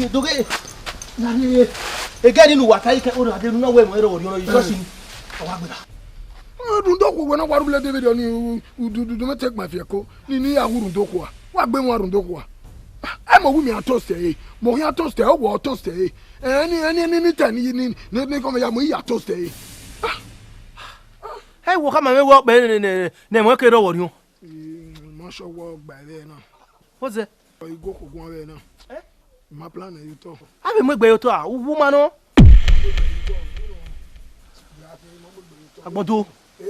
ni doge nani egani nu watai ke ora de nu we mo ero ori ono isosi ni owa gbeda Rundoko when I want to David on you do not take my vehicle. Ni ya Rundoko. What been one Rundoko? I'm a woman at toast, eh? Moya toast, eh? Or toast, eh? Any time you need come ya toast, eh? Hey, what come and walk by name work it over you? Marshall walk by there now. What's that? You go for one way now. Eh? My plan is you talk. I will make by your tour, woman. Agbodo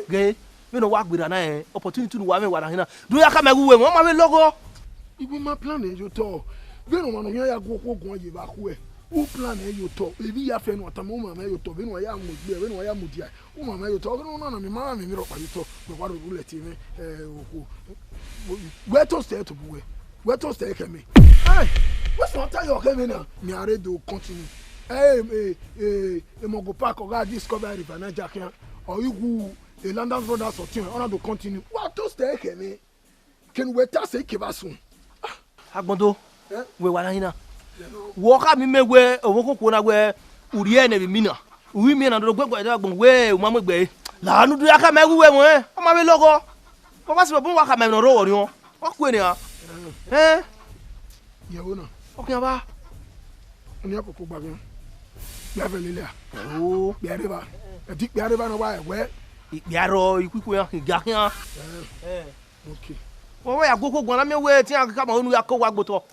gay, we no work with an opportunity to woman what I know. Do you come away? Mama will logo. If my plan is you talk, we don't want to hear you go you back where. Who plan you talk? If you have what a moment you talk, when I am with you, when I am with you, whom you talk, no, me, mamma, me, you talk, but what will let you where to stay to be? Where to stay can me? Hey, what's what you coming now? Me are ready to continue. Hey, Mogo Park or God discover River Niger, or you go the London Brothers or team, honor to continue. What to stay can me? Can we tell say Kivasun? Agbodo, we were here. Walk up me where a walk where Uriane Mina. We mean and go by where Mamma Bay. La no do I come everywhere. I'm a logo. What's the book I am on road? You what when you are? Eh? You okay, about Niaco Bagan. Beverly. Oh, Yarriva. A deep Yarriva away. Where? Yarrow, you quick way. Okay. Well, I go when I'm away. Come on, we are co wagoto.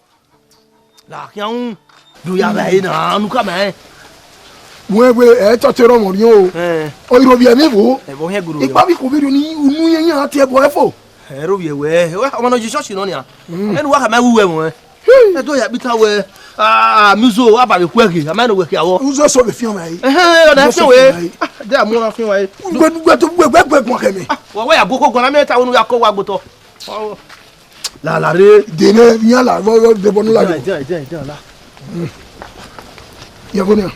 La young. Do you have a now? Come on. Where we touch it on you. Oh, you'll be a niveau. If Bobby could be you are a boy. Herovia, where I want to just on ya. And what am I? I do have bitter way. Muso, about the quirky, a man with your who's also the film. That's the way. There are more of you. Go to me. Well, where I go, I'm at when we are co wagoto. La la dinner, Yala, the Bonula. Yaguna.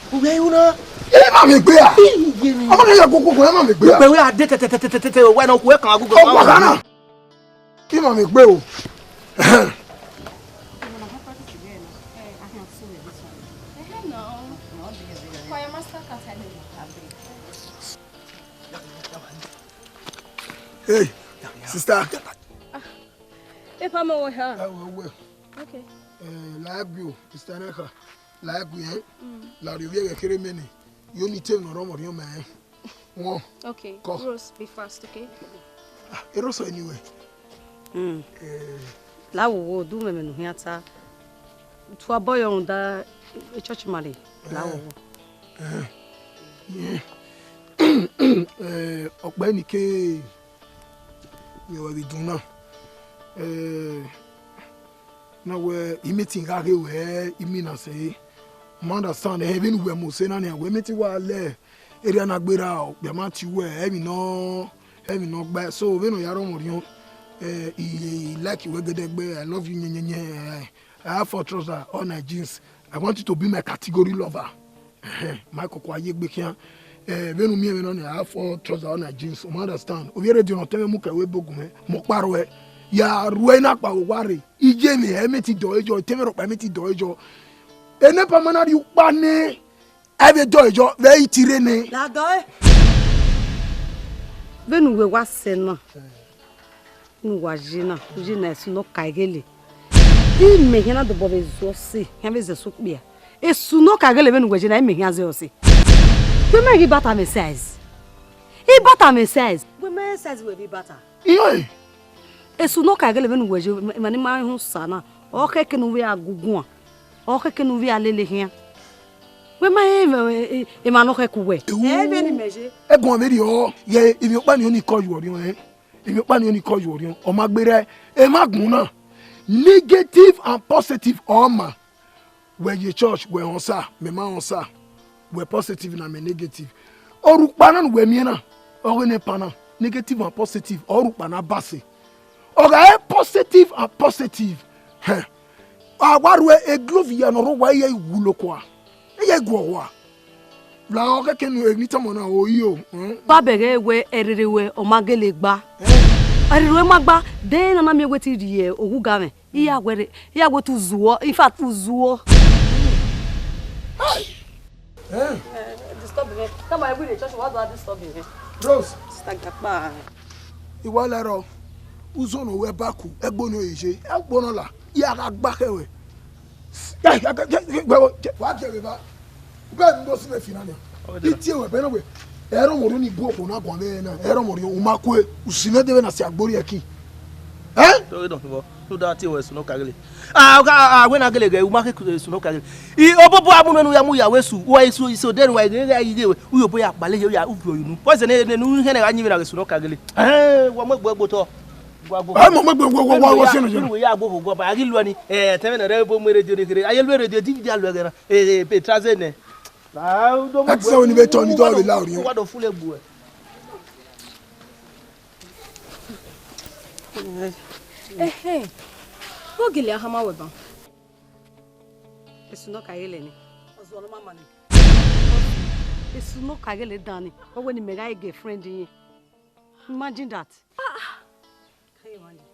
Mammy, we are dead. Why not work on Google? Mammy, bro. Hey, sister. If I'm over here. Okay. Like you, sister Neka. Like we, like you very carry many. You need to know wrong your man. Okay. Rose, be fast, okay? It also anyway. La wo do me no hiata. To a boy on the church money. La wo. Ogbeni ke you will be doing now. Now we're meeting where you mean I say, understand the heaven where Mosena and we meeting while there. Area na gbera be ma ti we heavy no gba so we no yaro mo rion like we gedegbe I love you nyenyenye I have 4 trousers on my jeans I want you to be my category lover my kokwa yegbe kian we no me no I have 4 trousers on my jeans you understand o yere di no teme mu ka we bogun mo paro e ya ruwe na pa ware ije mi e meti do ejo teme ro pa meti do ejo ene pa mana ri pa ne ebe do ejo we tire ne la do venu we wa se na nu wa jina es no kaigele di me hena do bobe zo se he ze so bia esu no kaigele venu we jina me hena ze o se we me gi bata me size e bata me size we me size we bi bata iyo esu no kaigele venu we jina mani ma hu sana o keke no we agugun o keke no we alele hia we ma e ma no keku we e be ni meje e gon me ri o ye ibi pa ni oni ko ju ori on ibi pa ni oni ko ju ori on o ma gbere e ma gun na negative and positive o ma we ye church we on sa me ma on sa we positive na me negative orupa na we mi na o we ne pa na negative and positive orupa na base o ga positive and positive awaru e glove ya no ro wa ye wulo kwa ye gwowa la o keke nu eni tamo na oyo ba bere we erirewe o magele gba erirewe magba de na me weti die ogu game iya wetu zuo in fact uzuo Disturb me. Come on, every day church, what do I disturb me? Rose. Stagapa. Ìwọ lẹ́rọ. Uzo no we baku. Egbo no eje. Egbo no la. Ya ga gba kewe. Wa je ba. Ba ndo si me finale. Iti we be no we. Ero mo ni bu opo na gwan be na. Ero mo ri o ma ko e. Usine de na si agbori eki. So don't go. So that you was no kagele. When I get a market no kagele. Obobo abumenu ya mu ya wesu. Why so then why they you boy akbale ya ubu you. Poison e nu he na anyi na no kagele. Wo mo gbo to. Mo mo se no. We ya gbo go ba agilu ani teme na rebo mo radio ni kire. Ayelu radio DVD alu egera. Petraze ne. Do mo. Ati se oni be to ni do be la ori. What do full egbu Hey. Go gele ahama weba. Esu no kagele ni. Ozo no mama ni. Esu no kagele dani. But when you make a girlfriend in, imagine that. Can you imagine?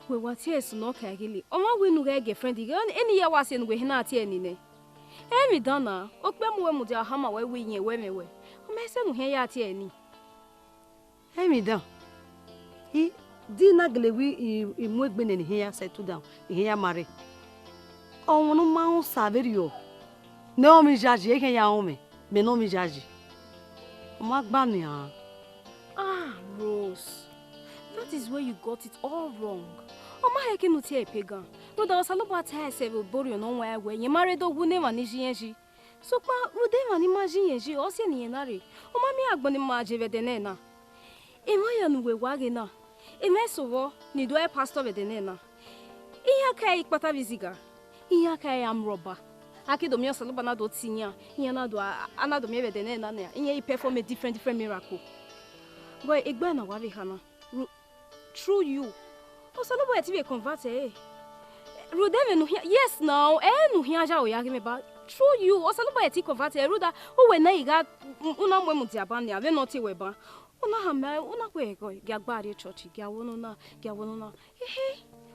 We what esu no kagele. Oma we no get girlfriend. Any year was in we na ati ani ne. Emi dana. Okpe mu we mu dia ahama we we yin we mewe. Oma se no he ya ati ani. Emi dan. He dina glewi imu egbe ne here settle down. Here marry. Oh no ma saberio. No me judge e ya homem. Me no me judge. Ma gba ni ah. Ah, Rose. That is where you got it all wrong. Oma heke no tie pagan. No da wasalo ba ta se borio no wa we. Ye marry do gu ne ma ni jienji. So pa rude ma ni ma jienji o se ni enare. Oma mi agboni ma je vedene na. Emo ya nu we wage na. Emesowo ni do e pastor vedene na. Iya kai ikpata biziga. Iya kai am roba. Akido mi osalo bana do tinya. Iya na do anado mi vedene na na. Iya I perform a different miracle. Boy egba na wa be hana. Through you. Osalo boy ti be convert eh. Rude no yes now. No hia ja o ya me ba. Through you. Osalo boy ti convert eh. Ruda o we na iga una mo mu ti abani ave no ti we ba. Una hama una kwego gagbari church gawono na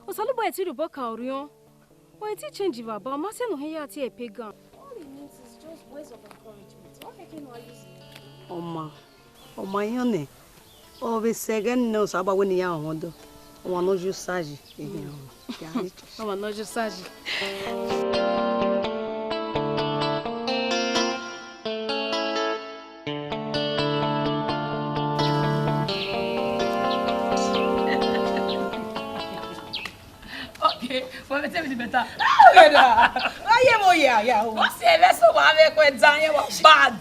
osalo boy ti rubo ka orion o ti change va ba ma se no he ya ti e pagan. All it means is just words of encouragement. What can you use? Oma yone o be second no saba weni ya hondo o no jusage O no jusage. Well, me tell me better. Yeah. What's the best of one week when Zanya was bad?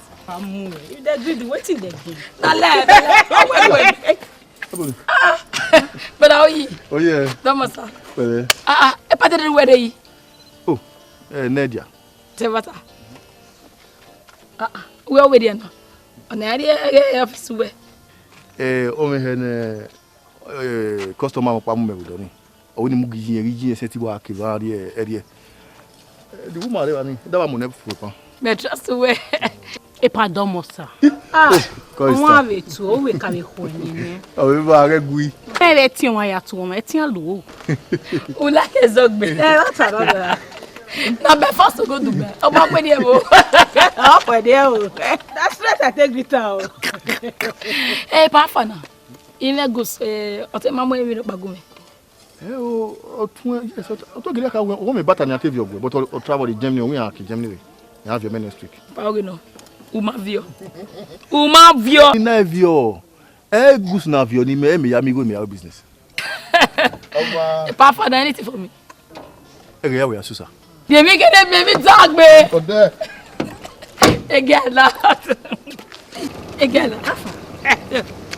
You they do waiting they do. But how you? Oh yeah. Damasa. Well. E pate de where dey? Oh, Nadia. Tebata. We are waiting now. On area office we. O me hen customer pa mu me do ni. O ni mu gi seti wa ke ba rie ere. The woman there ni, that wa mo ne fu pa. Me trust we. E pardon mo sa. Wọ́n ave tu o we ka be ho ni ne. O be ba re gui. E be ti won ya tu won, e ti an lo. O la ke zogbe. That's another. Na be first to go do be. O ma pe die mo. Oh, for there o. That's straight I take it out. Pa fa na. Ile gos o te mamo e mi gbago me. O to gele ka wo me bata ni atevio gbo, but o travel the Germany, we are Germany. You have your ministry. Pa o no. Uma vio. Na vio. Gus na vio ni me ya mi go me our business. Pa for anything for me. Ere ya we asusa. Be me get me talk me. O de. Egala.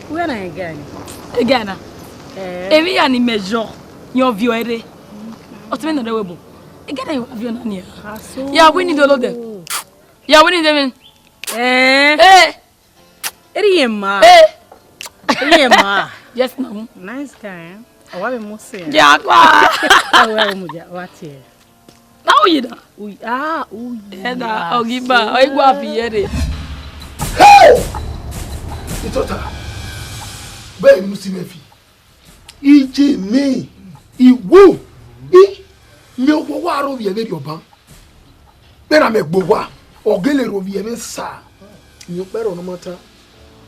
Where na again? Egana. Emi ya ni mejo. Your vio ere. O te me na webo. Egana you vio na ni. Ya we need all of them. Ya we need them. Eriema. Yes no. Nice guy. Awa be mo say. Ya kwa. Awa mo ja wati. Na o yida. Uy. Eda ogiba, o igwa fiyere. Itota. Be mu si mefi. Ije me. Iwo. Me wo wa ro ye be oban. Bena me gbowa. Ogele rovi eme sa. Nyo pero no mata.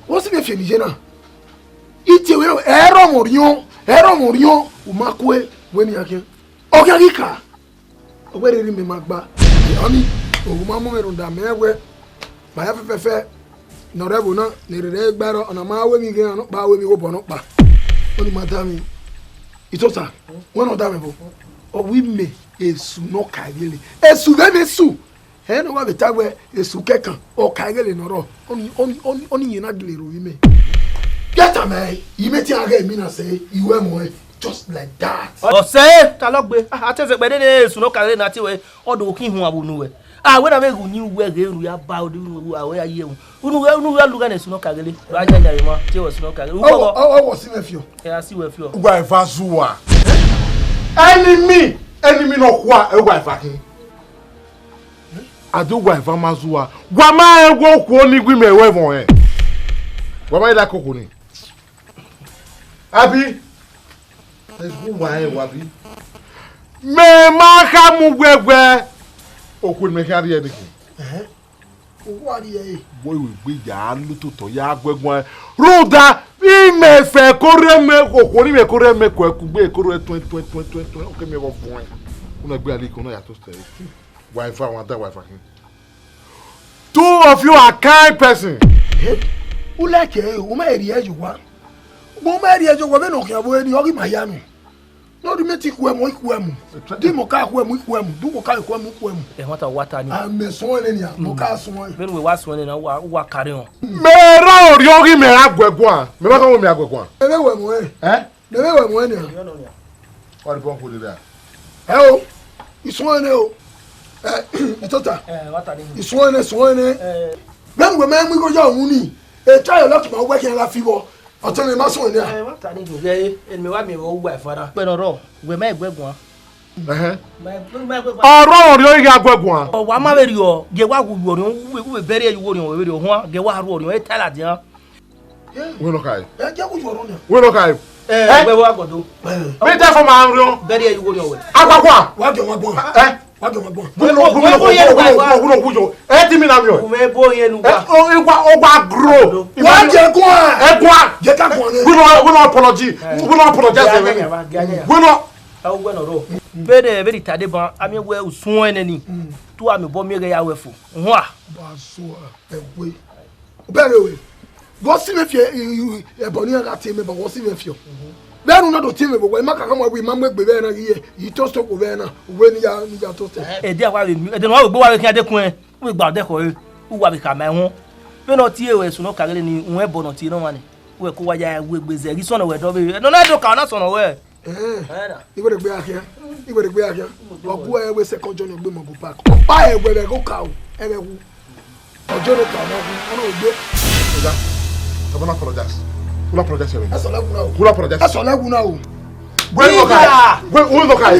Wo si be fie Nigeria. Iti we ero morion umakwe weni yake. Ogagika. Ogere ri me magba. Oni ogumamu merunda mewe. Ma ya fefe no rebu na ni re gbaro ona ma we mi gan no pa we mi go bono pa. Oni madami. Itota. One of them bo. O wi me esu no kagele. Esu ve me su. He no wa beta we esu kekan o kagele no ro. Oni yina gele ro wi me. Get am eh. You meti aga mi na say iwe mo just like that. O say ta lo gbe. Atese pe de esu no kagele na ti we odo kin hun abunu we. When I make new way, we are bowed away a year. Unu look at no kageli. Raja, was no kageli. Oh, was with you? I see with you. Why, Vazua? Enemy no qua, a wife. I do wife, Amazua. Wama walk only women away from her. Why like Coconi? Abby, there's why, Wabi. Me, Markham, where. O could make her anything. Uwadiae. Boy will be ya little to ya gwegwa. Roda, we may fair correme or quality me correme could be a correct 20. Okay, me of one. Una be a little no to stay. Wife, I want that wife. Two of you are kind person. Who like you? Who marry you? What? Who marry you? Women of your word, you're in Miami. No, the metic wem. Demoka wem. Do wem. And what a water. I'm a swan in ya. Moka swan. When we was one in our carry on. Mero, yogi me agwegwa. Me ba ko me agwegwa. Never wem. Eh? Never wem. What the put there? Hello. You swan no. Itota. What are you? Swan. Then we man we go your uni. A child lot my working la fever. I'll tell you my son there. What are you? And me want me wife father. But no, we make gwegwa. Ọ̀rọ̀ yo ya gwegwa. O wa ma beri o, ge wa wu we bury you wori o we beri o ho, ge wa ru o e tell adian. We no kai. Je ku joro ne. We no kai. We wa godo. Me tell for my ro. Bury you wori o we. Agwagwa. Wa je wa gbon. Wa je wa gbon. We no kujo. Ti mi na mi o. Me bo yen nu wa. O gba grow. Wa je kwa. Egwa. Je ka kwa ne. We no apology. We no apologize. We no I went ro. Very tade ban ami we usun eneni. Tu ami bo mi re ya we fo. Ho a. Ba so ewe. Bere we. Go see me fie e boni ga te me ba go see me fie. Bere no do te me bo we maka kama we mamwe gbe be na ye. Yi to so ko be na we ni ya to te. E dia wa we mi. E de no wa gbe wa we kin ade kun e. We gba de ko e. U wa bi ka ma ho. Be no tie we su no kagele ni un e bo no tie no wa ni. We ko wa ya we gbeze ri so no we do be. No na do ka na so no we. Ibe gbe akia. Ogu e we second journey gbe mo go park. Pa e gbe go ka o. E be wu. Ojo no ka mo gu. Ono gbe. Oga. I will apologize. Will apologize. Asolagun na o. Will apologize. Asolagun na o. Where no kai? Where no kai?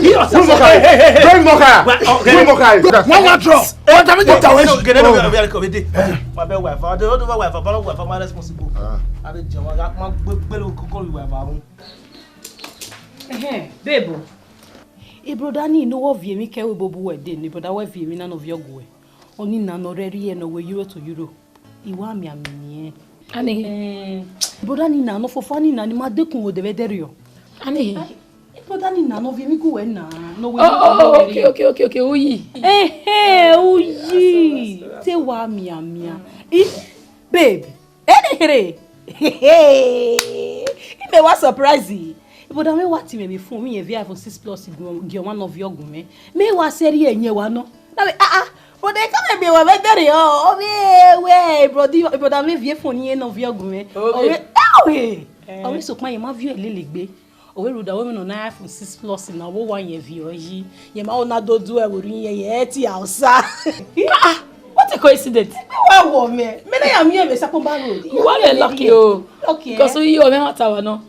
Where no kai? One more drop. What time you tell us? Get no be ko be dey. Ma be wife. I don't know wife, but wife ma responsible. I be jama ga ma gbelu ko wife ahun. Babe. E brother ni no wo vie mi ke we bobu wedding ni brother we vie mi na no vie go. Oni na no reri e no we euro to euro. Iwa mi amini. Ani. Brother ni na no fofo ni na ni ma dekun o de be dere yo. Ani. E brother ni na no vie mi go we na. No we. Okay. Oyi. Oyi. Te wa mi amia. Babe. Here. Me was surprise. But I what me phone me via for 6 plus go one of your gume. Me was seri enye wa no. Na but they come be wa better yo. We brother me via phone ye no via gume. Okay. Oh so kwa ma view elelegbe. O we roda women on iPhone 6 plus na wo one ye view yi. Ye ma ona do do e wo rin ye ti outside. What a coincidence. Wow, me na ya mi e me Sakomba road. You are lucky oh. Okay. Because you me matter no.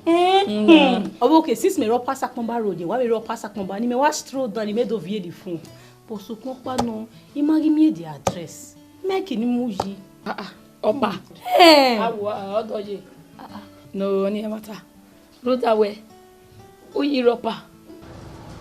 Okay, since me ro pass Sakomba road, why we ro pass Sakomba ni me wa stroll down ni me do vie the phone. But so kon pa no, e ma give me the address. Make ni mu yi. Opa. Awo odoje. No ni matter. Road away. Oyi ropa.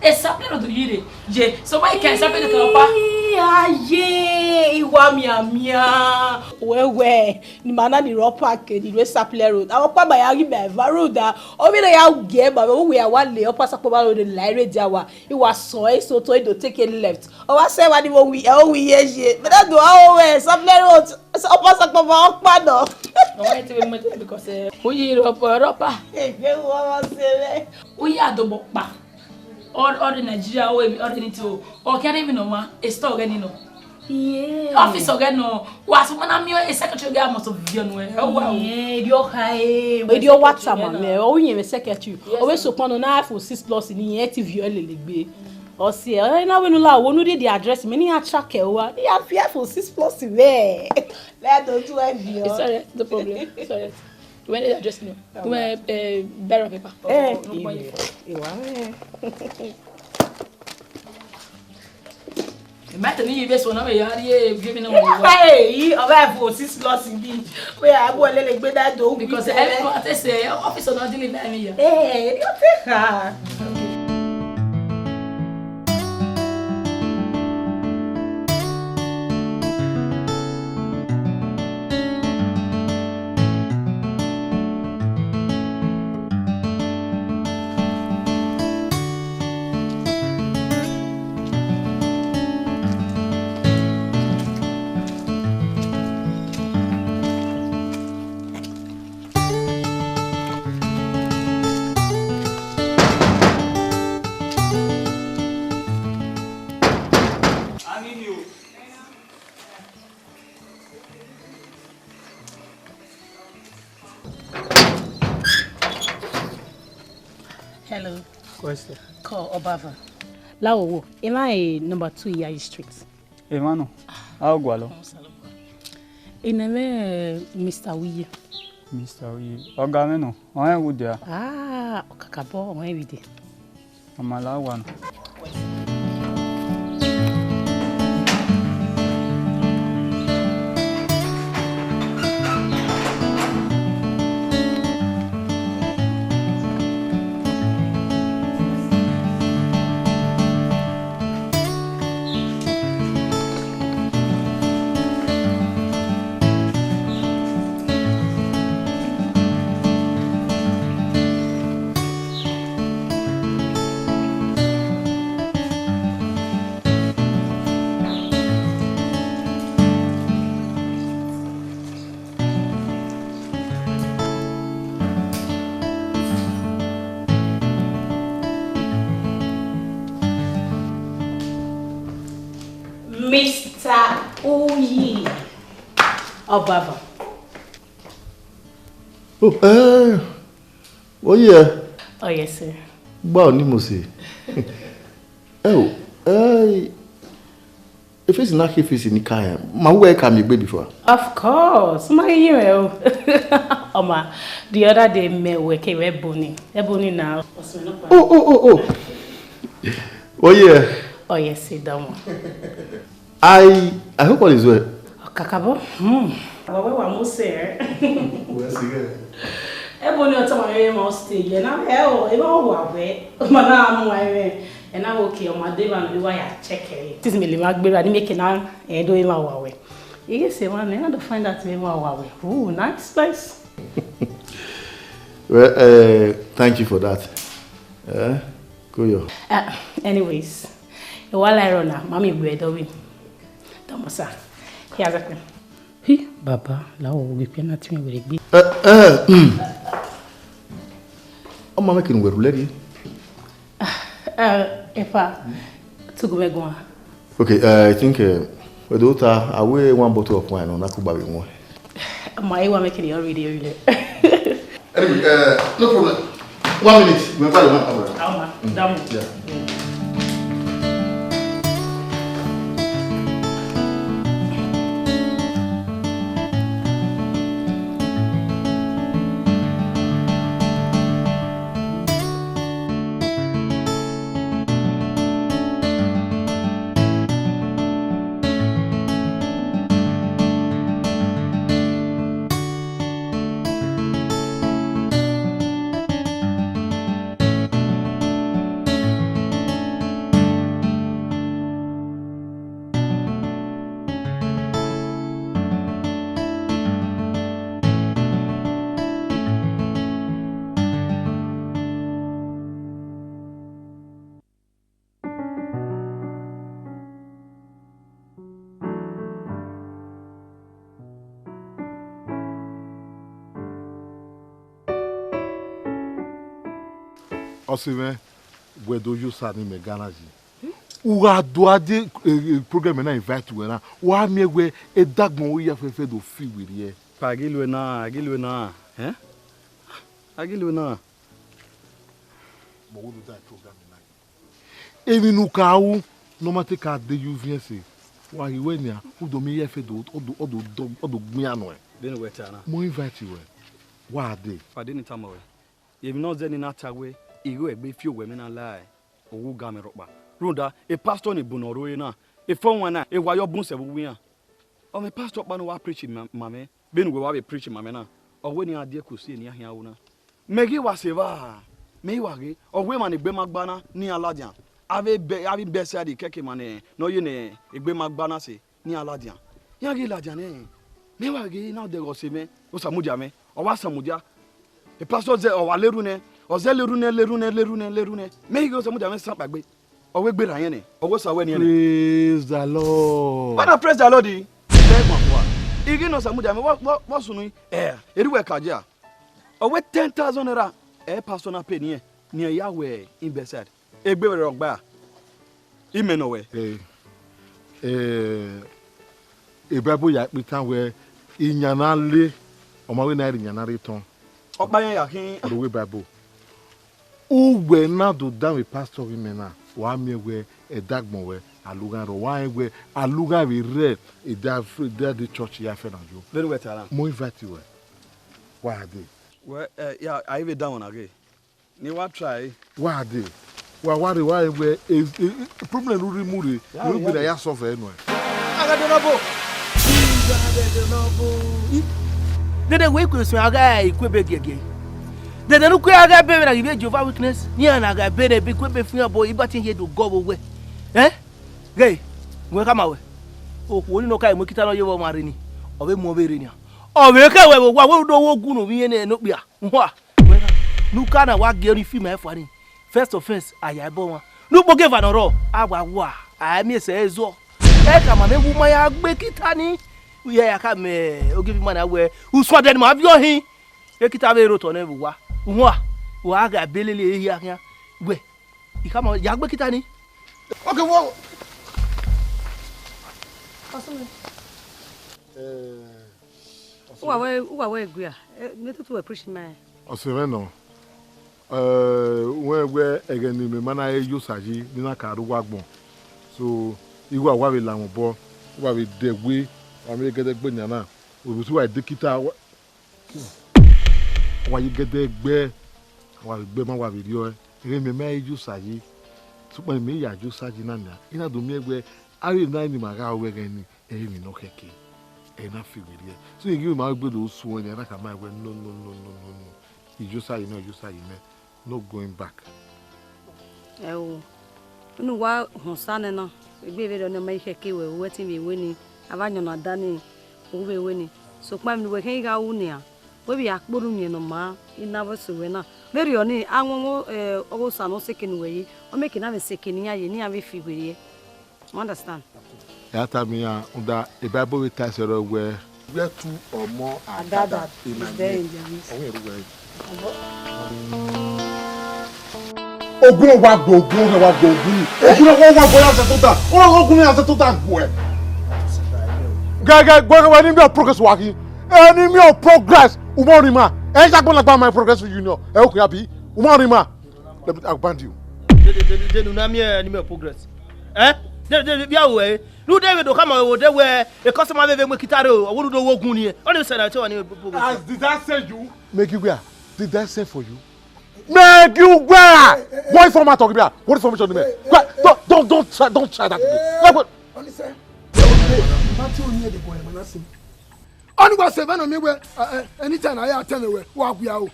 E sapero do yire. Je, so why can sapero do ropa? Aye, iwa mia. Wewe, ni mana ni ropa ke ni we Sapler road. Awo pa ba ya ri be road da. O mi le ya ge ba we ya wa le opa Sapler road the line jawa. Iwa so to do take a left. O wa say wa ni we ye. But that do how we Sapler road. Opa Sapler opa do. No wait to me because we ropa. Eh, we wa say. We adobo pa. Or in Nigeria, or into or can't even know a store again, you know. Yeah. Office again, no. Was when I'm your secretary, I must have been aware. Oh, wow. Yeah, your high. With your WhatsApp, man. Oh, you have a secretary. Always so on an iPhone 6 Plus in the TV, LLB. Or see, I know when you allow one the address, many are track. You have iPhone 6 Plus in there. Let us do it. Sorry, the problem. Sorry. When did I just know? When better paper. Imagine you best one of your giving away. Hey, I have 6 Plus indeed. Where I go let me that do because everyone say officer not deliver me. Hey, you take her. Hello. Question. Call Obava. Lawo, am I number 2 Yayi Street? Emano. How go Ineme Mr. Uwadiae. Mr. Uwadiae. Ogameno. Oya wo dia. Ah, okakabo on every day. Amala one. Mr. Uwadiae. Obava. Oh yeah. Oh yes, sir. Bao ni mo se. If it's not if it's in the car, my way can be before. Of course. My you. Oma, the other day me work Ebony. Ebony now. Oh yeah. Oh yes, sir. Don't. I hope all is well. Kakabo. Well, we must say. Well, see. Ebony o tama we must stay. Na e o wa we. Mana am wa we. And now okay, my day man, we are checking. This me limagbera ni make na do him wa we. You say man, I don't find that me wa we. Oh, nice. Well, thank you for that. Go yo. Anyways, while I run now, mommy be do we. Tomosa. Here's a Hi, Baba, la o we pena timi we gbe. O ma make we ready. Efa to go megon. Okay, I think we do ta away one bottle of wine on akuba we one. My wa make it already. Anyway, no problem. 1 minute. We'll call you. Down. Yeah. Osime, where do you start in Meganaji? Uga doade program na invite we na. Wa me we e dagbon we ya fefe do fi we here. Agilwe na, eh? Agilwe na. But we do that program na. Emi nu ka wu no mate ka de you vien se. Wa hi we nia, u do me ya fe do odo gbin anu e. Been we tana. Mo invite you we. Wa de. Pade ni tamawe. Ye no zeni na tawe, igo e be fi we me na lie. Owu ga me ropa. Runda, a pastor ni bunoro na. A phone wana, a wayo bun se buya. O me pastor pa no wa preach mame. Been we wa be preach mame na. O we ni ade ko si ni ahia wo na. Megi wa seva. Me wa ge, o we man egbe magbana ni aladian. Ave be se ade keke mane. No ye ne egbe magbana se ni aladian. Ya ge ladian e. Me wa ge na de go se me. O samudia me. O wa samudia. A pastor ze o wa lerune. O ze lerune. Me go samudia me san pagbe. Praise the Lord. What praise the Lord? Igi no samudia me what sunu eriwe kaja. Owe 10,000 naira pastor na pay ni Yahweh in beside. Egbe we rogba. Imeno we. Bible ya pitan we inyana le omawe na inyana return. Obayan ya kin we Bible. Uwe na do down with pastor women na. Wa me we e dagbon we alugan ro wa we alugan we re e da the church ya fe na jo. Very well tala. Mo invite you. Wa dey. Well yeah, I even down again. Ni wa try. Wa dey. Wa we problem no remove no be na ya solve enu e. Agadonobo. Dede we ku so aga ikwebe gege. Dede no ku aga be na give Jehovah witness. Ni na aga be na be kwebe fun abo ibati here do go we. Gay. We kama we. O ku oni no kai mo kita no ye wo mare ni. Obe mo be re ni. Obe ka we wa we do wo gu no bi ne no bia. Ho a. Nu ka na wa ge ni film e fari. First offense aya bo won. Nu bo ge va no ro. Agwa wa. A mi se ezo. E ka ma me wu ma ya gbe kita ni. Uye ya ka me o give man awe. Uswa de ma bi o hin. E kita be ro to na wa. Wa ga belele ehi ahia. We. Ikama ya gbe kita ni. Okay, well. Uwa gua. Me tutu we preach man. Oseme no. We again ni me mana e yusaji ni na ka ru wagbon. So iwa wa we la won bo, wa we de we, wa me gede gbe nyana. Obusu wa dekita wa yi gede gbe, wa gbe ma wa we ri o. Ere me me yusaji. Supo me ya yusaji na na. Ina do me egbe ari na ni ma ga we gani. Ere mi no keke. E na fi we ri. So you give ma gbe do su oni na ka ma we no. You say you know, no going back. Oh, no, why, Hosana, no, we don't make a key, we're waiting, we winning. Avanya na dani, we winning. So, Mam, we hang out near. We are Burumi no ma, in Navasuena. Very only, I won't also no second way, or making a second year, you near me figure. Understand? Yata me under a Bible with Tassero where 2 or more are gathered in my name. Ogun wa gogun wa gogun. Ogun wa boya se tota. Ogun ya se tota gbo e. Gaga gbo ni mi progress wa ki. Enemy of progress. Umorima. E jagbon la gba my progress union. E o ku abi. Umorima. Let me aband you. De nu na mi enemy of progress. De bia we. Nu David do come o de we a customer ve me kitare o wo do wogun ni. O dey say na tell ni progress. As did I say you? Make you where? Did I say for you? Make you where? What information talking about? What information do me? Don't try that. Like what? Only say. Matthew near the boy manasim. Only go say na me we anytime I tell me we wa gua o.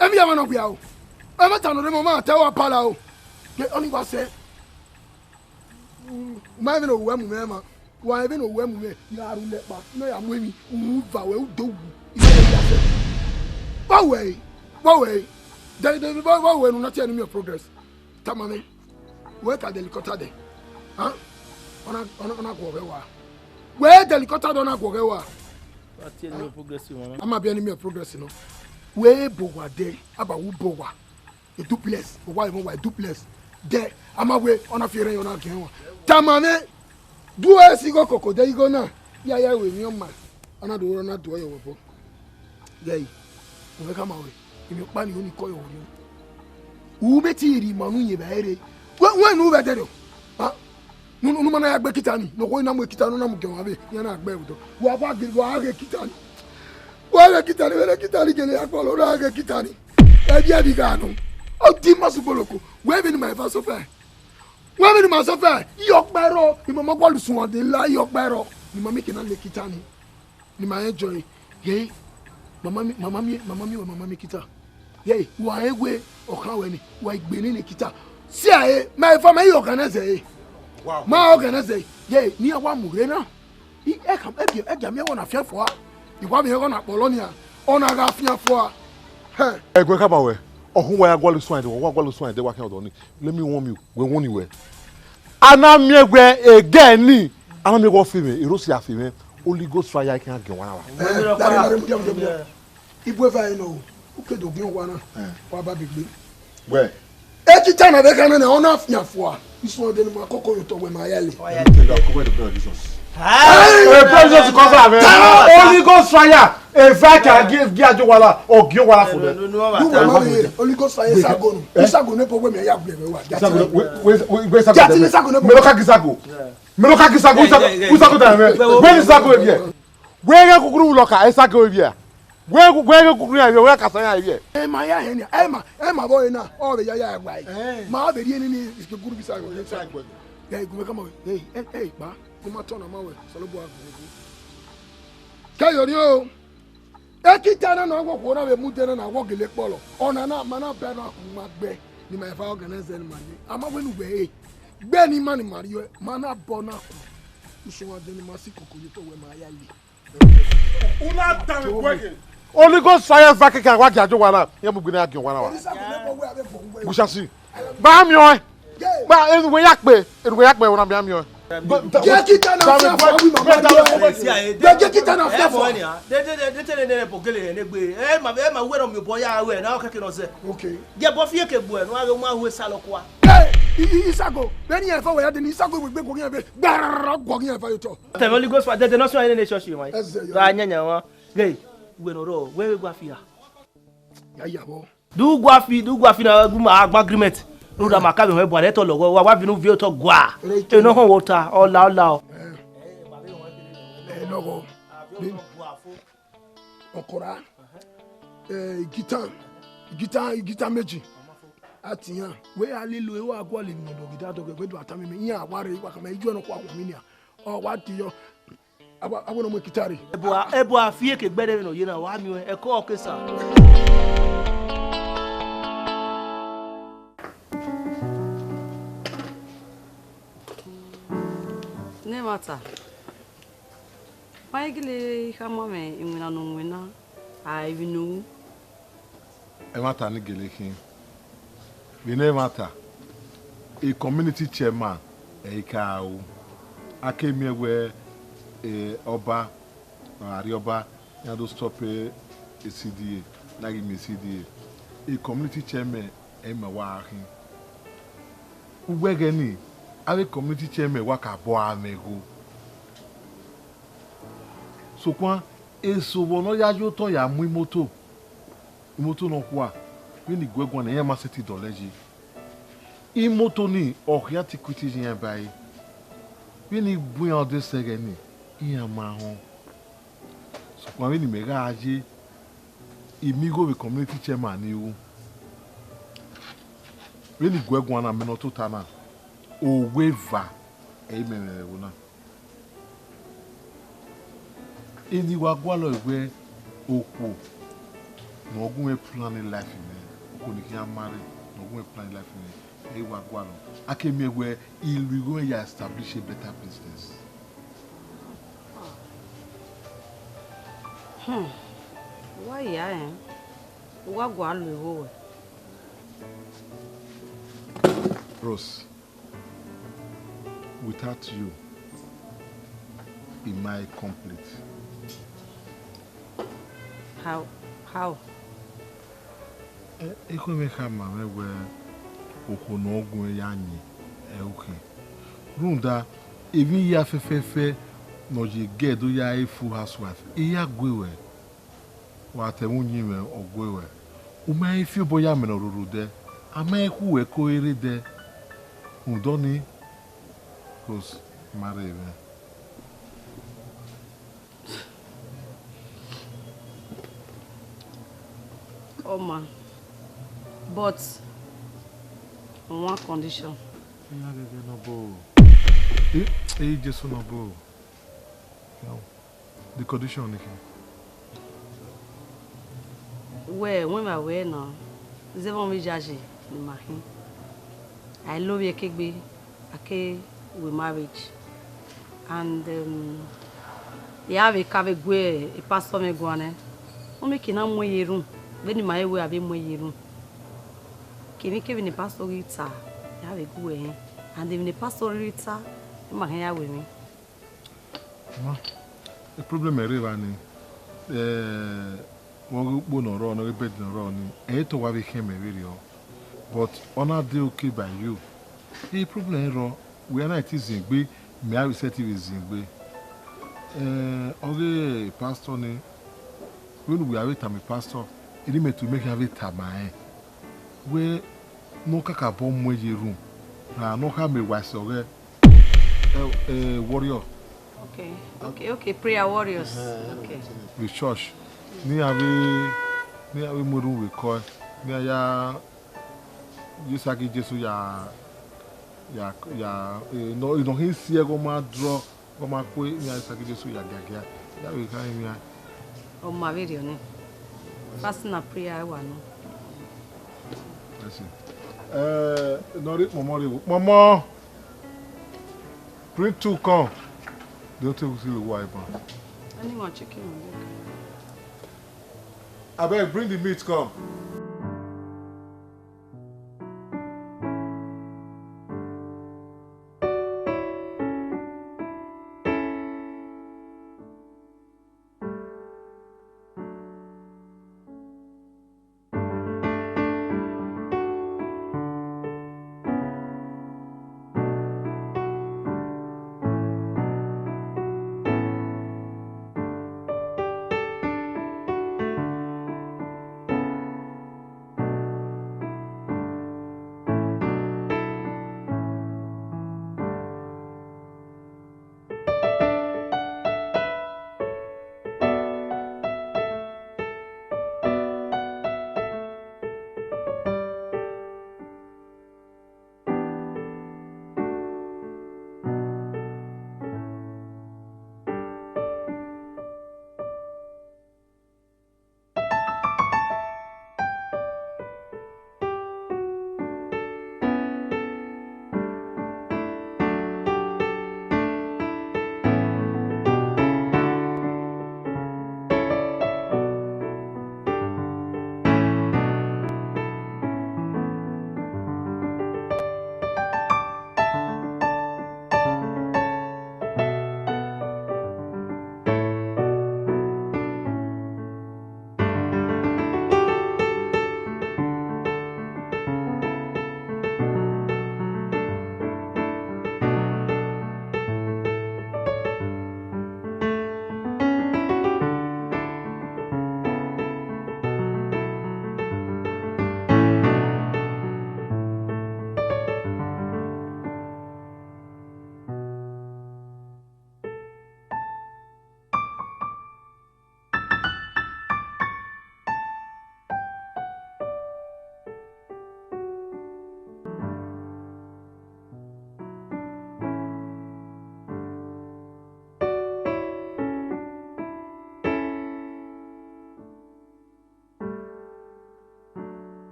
Emi ya na gua o. E mata no mo ma tell wa pala o. Only go say ma even o wemu me ma. Wa even o wemu me ya ru le pa. No ya mu emi. U va we do wu. What way? What way? Not any progress. Tamame, work at the helicopter there. Huh? On a go where the helicopter don't go. What's any progress, I'm not be any progress, you know. Where Bowa day about Bowa. a duplex why mo why duplex there amawe ona fere ona kenwa tamame duwe sigo koko de igo na ya we mi oma ona do na do yo wo gay we kama we imi pa ni oni koyo wo u betiri manu ye baere we nu be dero ha nu mana ya gbe kitani no ko na mo kitani na mo kenwa be ya na gbe buto wa ba gbe wa ge kitani wa kitani gele akolo na ge kitani e dia di ganu o di masuboloko we be ni my fa so fe wọ́n mi ni màá sọ fẹ́ iyọ̀pẹ̀rọ ni màmá bọ́ọ̀lù sùn ọ̀dẹ̀ ńlá iyọ̀pẹ̀rọ ni màmá kìnnà lè kíta ni màá yẹn jọ yẹ màmá mi kíta yẹ wà á wé ọ̀kan wẹ̀ ni wà á gbẹ̀ni ni kíta sí àyè máa fọ́ máa yẹ ọ̀kan náà sẹ̀ yẹ máa ọ̀kan náà sẹ̀ yẹ ní àwọn amúre náà ẹ jà mí ẹ̀wọ̀n àfẹ́ fọ́ a ìwà mi ẹ̀wọ̀n àpọ̀lọ́ ni à ọ̀nà àgà àfihàn fọ́ a. ẹgbẹ́ kábàáwẹ̀ ọ̀hún wẹ̀ agbọ́lù sún àìdè wọ́n agbọ́lù sún àìdè wákẹ́ ọ̀dọ́ ni lẹ́mí wọ́n mi wẹ̀ wọ́n ni wẹ̀. Anamiegwe again anamiegwe fime erosi afime Holy Ghost fire can get one hour. Ibwe fa eno uke dogun wa na wa ba bigbe. Where? E ti tana be kan na ona afia fo a iso de ma kokko yo to we ma yale. Jesus cover me. Holy Ghost fire if I can give Ajowala or Giowala for them. Holy Ghost fire sago no. Sago no po we me ya gbe we wa. We sago. Meloka gisago. Meloka gisago. Usago da me. When sago e here. Where kukuru loka e sago e here. Where kukuru ya where kasanya e here. E ma ya hen ya. E ma boy na. O be ya gba. Ma be ri ni kukuru bisago. Hey, go come on. Hey, ba. Kuma tona mawe salobo agugu kayo ni o ekitana na ogwo kwora we mutena na ogwo gele polo ona na mana be na kuma gbe ni my fa organize ni mani ama we nu gbe gbe ni mani mario mana bona ku usuwa de ni masi kokoyo to we ma yali una time working Holy Ghost fire vake kan wa jajo wala ye mu gbina agun wala wa bushasi ba mi o ba enwe yakpe wona bi ami o Gekita na fia for we mama. Gekita na fia for. De tele ne pokele ne gbe. Ma we ro mi boy ya we na o keke no se. Okay. Je bo fie ke bu e no a ma hu salokwa. Isago. Beni e fa we ya de ni isago we gbe ko yin be. Gbara go yin fa yo to. Te Holy Ghost for de no so ene church wan. Ra nyanya won. Gei, we no ro we gwa fia. Ya ya bo. Du gwa fi na agreement. No da makabe we bo to logo wa binu vi to gwa e no hon water ola no go okora guitar meji atiyan we alilo e wa gwa le mi do gida to gbe do atami mi yan aware wa kama iju no kwa kwa mi ni o wa ti yo abo no mo kitari ebo afie ke gbede no ye na wa mi e ko okesa. Ne mata. Why gile kama me imuna no mwena. I know. E mata ni gele kin. We ne mata. A community chairman e ka o. Akemi we oba ari oba ya do stop a CDA. Na give me CDA. A community chairman e ma wa hin. Ugbe ni avec community chairman waka bo amego so kwa eso wono ya yo to ya mu imoto no kwa we ni gwegon na yema city doleji imoto ni ohia tikuti yin bai we ni bu yan de sege ni yan ma ho so kwa we ni mega aje imigo we community chairman ni wo we ni gwegon na menoto tana o weva amen wona ini wa gwalo egbe oku no ogun e plan life me ko ni ki amare no ogun e plan life me e wa gwalo akemi egbe ilu go ya establish a better business Why ya wa gwalo ewo Rose, without you, am I complete? How? Eko me kama me we okono ogun yanyi okay. Runda even ya fefefe no je get do ya full housewife. Iya gwewe. Wa te munyi me ogwewe. O mai fi boya me no rurude. Ama eku we ko ere de. Udoni cause marry me. Oh man. But on one condition. Just no bro. The condition again. Well, when I wear now, they won't be judged in my hand. I love you, Kegbe. Okay, we marriage. And you have a cave a pastor me guane. O me kina mo yeru. When my way have mo yeru. Kimi Kevin the pastor rita. You have a good and even the pastor rita, my hair with me. The problem is Rivani. One good no run, no bed no run. To what became a video. But honor the okay by you. The problem is we are not using be me I will set it is in okay pastor ne when we are with a pastor it is meant to make have it time we no kaka bomb room na no have me was warrior. Okay, prayer warriors. Okay. The church ni have muru we call ni ya you saki Jesus ya no he see go ma draw go ma ko ni saki Jesus ya gaga ya we kan mi O ma video ni fasting na prayer wa no. No read mama bring two come don't take see the wife. Anyone chicken. Abeg bring the meat come.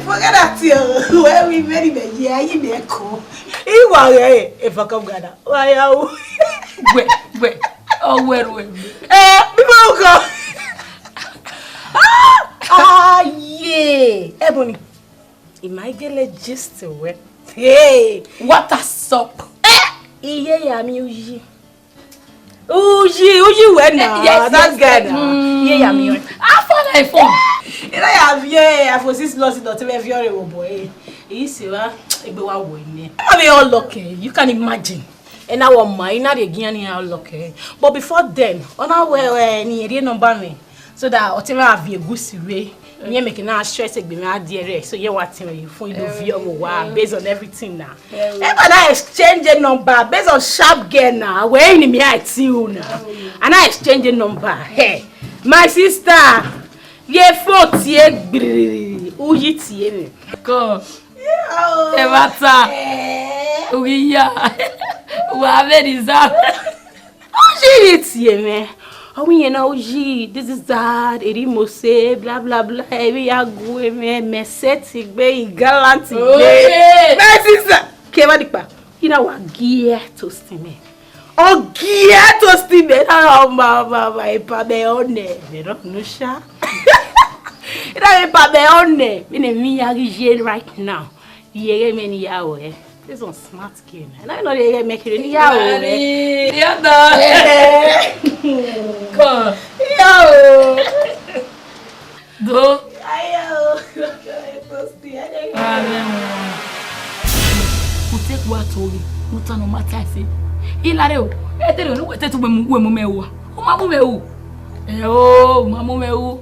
Forget that you where we very bad yeah you dey ko iwa if I come gada why you wait oh where people go yeah ebony in my gele gist we Hey, what a sup. Iye ya mi uji. Uji when now? Yes, That's good. Iye ya mi. I follow my phone. You know ya vie, I for 6 lost not even very boy. You see wa, ebe wa wo ni. I all lucky. You can imagine. And our mind na dey gian how lucky. But before then, on our way ni area number me. So that whatever have a good way. Me making now stress be my dear. So you what you for you view based on everything now. And I exchange a number based on sharp girl now. Where in me I see you now. And I exchange a number. Hey, my sister. Ye 40 uji tie me. Go. Evata. Uya. Wa very za. Uji tie me. Oh, you know, this is that, Erimose, blah blah blah. Every agwe me seti be gallant be. My sister, keva dikpa. You know what? Gear toasty me. Oh, gear toasty me. Oh, mama, ipa be one. Me don't know sha. You know ipa be one. Me ne mi agi right now. Yeye me ni yawe. This one smart skin. And I know they make it in yawe. Go. Yo. Do. Ayo. Take what told you. Not no matter say. Ilare. Etere no wete to we mu mewo. O ma mu mewo. Oh, ma mu mewo.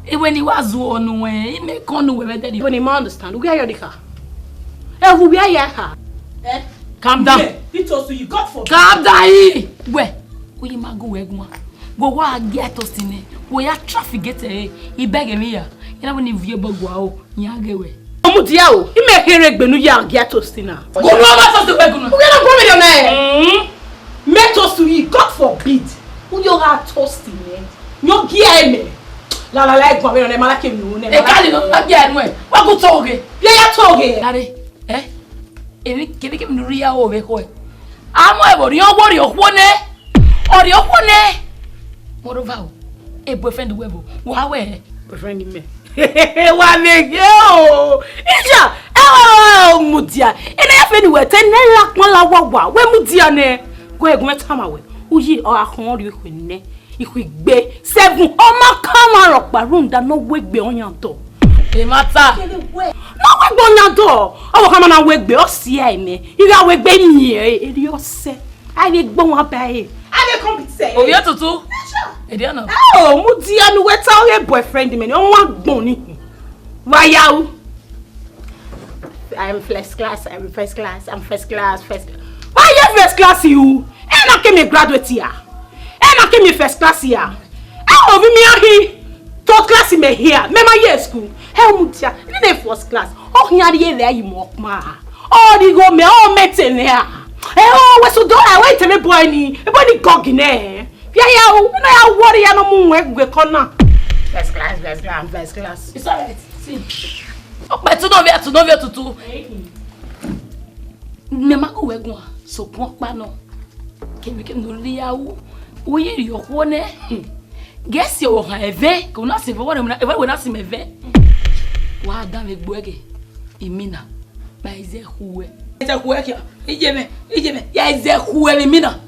E when he was on we, he make on we better. When you understand, we are your car. Eh, we are your car. Eh? Calm down. It was you got for. Calm down. Where? We ma go we go. Go wa get us in. We ya traffic get e beg me ya. You know when you view bagwa o, nya gewe. Omudia o, I me here gbenu ya get us in na. Go no ma so to beg no. We na go me na. Met us to you, God forbid. Who you are toasting me? No gear me. La egba we no ma like me o ne. E ka no la gear no e. Wa go toge. Ya toge. Dare. Ebi kebe nuri ya o be ko e. Amo e bori okwo ne. Ori okwo ne. Moreover, a boyfriend webo. Wa we boyfriend me. Wa me yo. Ija. Mudia. Ene ya feni we ten la pon la wa. We mudia ne. Go egun meta ma we. Uyi o akon ri ku ne. Iku igbe 7 o ma kama ro pa room da no we gbe oyan to. E mata. No we gbe oyan to. O kama na we gbe o si ai me. Ira we gbe mi eri o se. Ai le gbon wa ba e. I dey come be say. O ye tutu. E dey na. Oh, mudia nu we tell your boyfriend me. O wa gbon ni. Wa ya o. I'm first class. Why you first class you? E na ke me graduate here. E na ke me first class here. E o vi mi ahi. Third class me here. Me ma year school. E mudia. Ni dey first class. O hiari ye there you mok ma. O di go me o meeting here. Oh, we so do I wait tell me boy ni. E boy ni gog ne. Ya o, na ya worry ya no mu we corner. First class. It's all right. See. But to no be tutu. Me ma go we gun so pon pa no. Ke no ri ya wo. Wo ye ri okwo ne. Guess you ha eve, ko na se wo na se me ve. Wa da me gboege. Imina. Ba ize huwe. Ijeme. Ya ize huwe mina.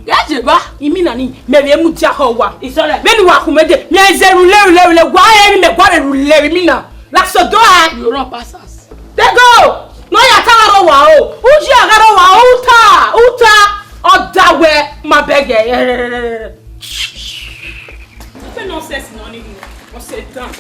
Ya jeba. Imina ni me we mu tia ho wa. Isole. Me ni wa ku meje. Me ize rule gwa e me gwa rule mina. La so do I. You run pass us. They go. No ya ta ro wa o. Uji agaro wa uta. Odawe ma bege. Fais nonsense non ni. On s'étend.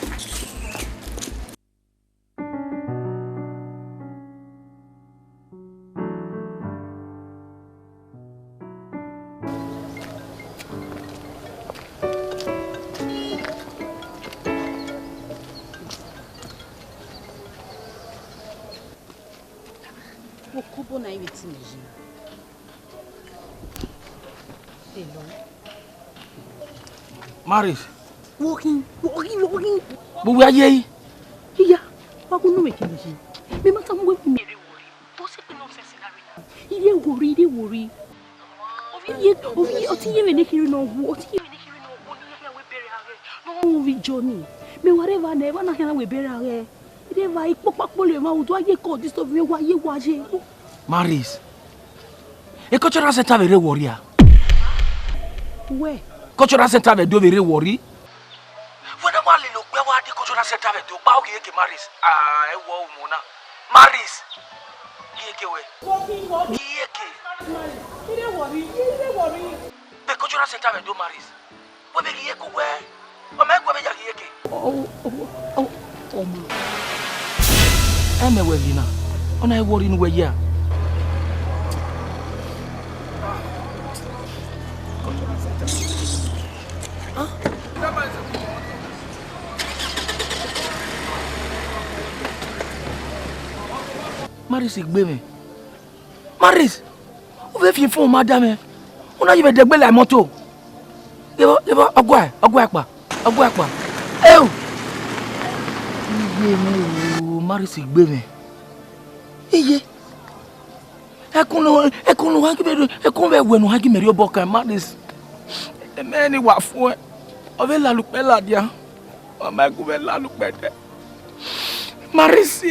Kubo na ibiti meji. Hello. Maris. Walking. But where are you? Yeah. Wa ko no me meji. Me mata mo we me re worry. To se pe nonsense na re. Ide worry. Ovi o ti ye me ne kiri no wu. Ni ya we bere are. No we journey. Me whatever never na hia we bere are. Ide va ipo papole ma udo aye ko disturb me wa ye wa je. Maris. E cultural center very worry. Where? Cultural center very worry. When I want to go to the cultural center do ba o ke Maris. Ah, e wo mo na. Maris. Yeke we. Yeke. Ide worry. The cultural center do Maris. We be yeke we. O me go be yeke. Oh ma. Eme we vina. Ona e worry no we ya. Maris igbe me. Maris. O ve fi fún madame. Ona yi be degbe la moto. Yebo ogwa pa. Eu. Iye mo Maris igbe me. Iye. Ekunu ha kibe ekun be wenu ha ki meri obokan Maris. Emeni wa fún ẹ. O ve la lupe la dia. O ma ku be la lupe de. Maris.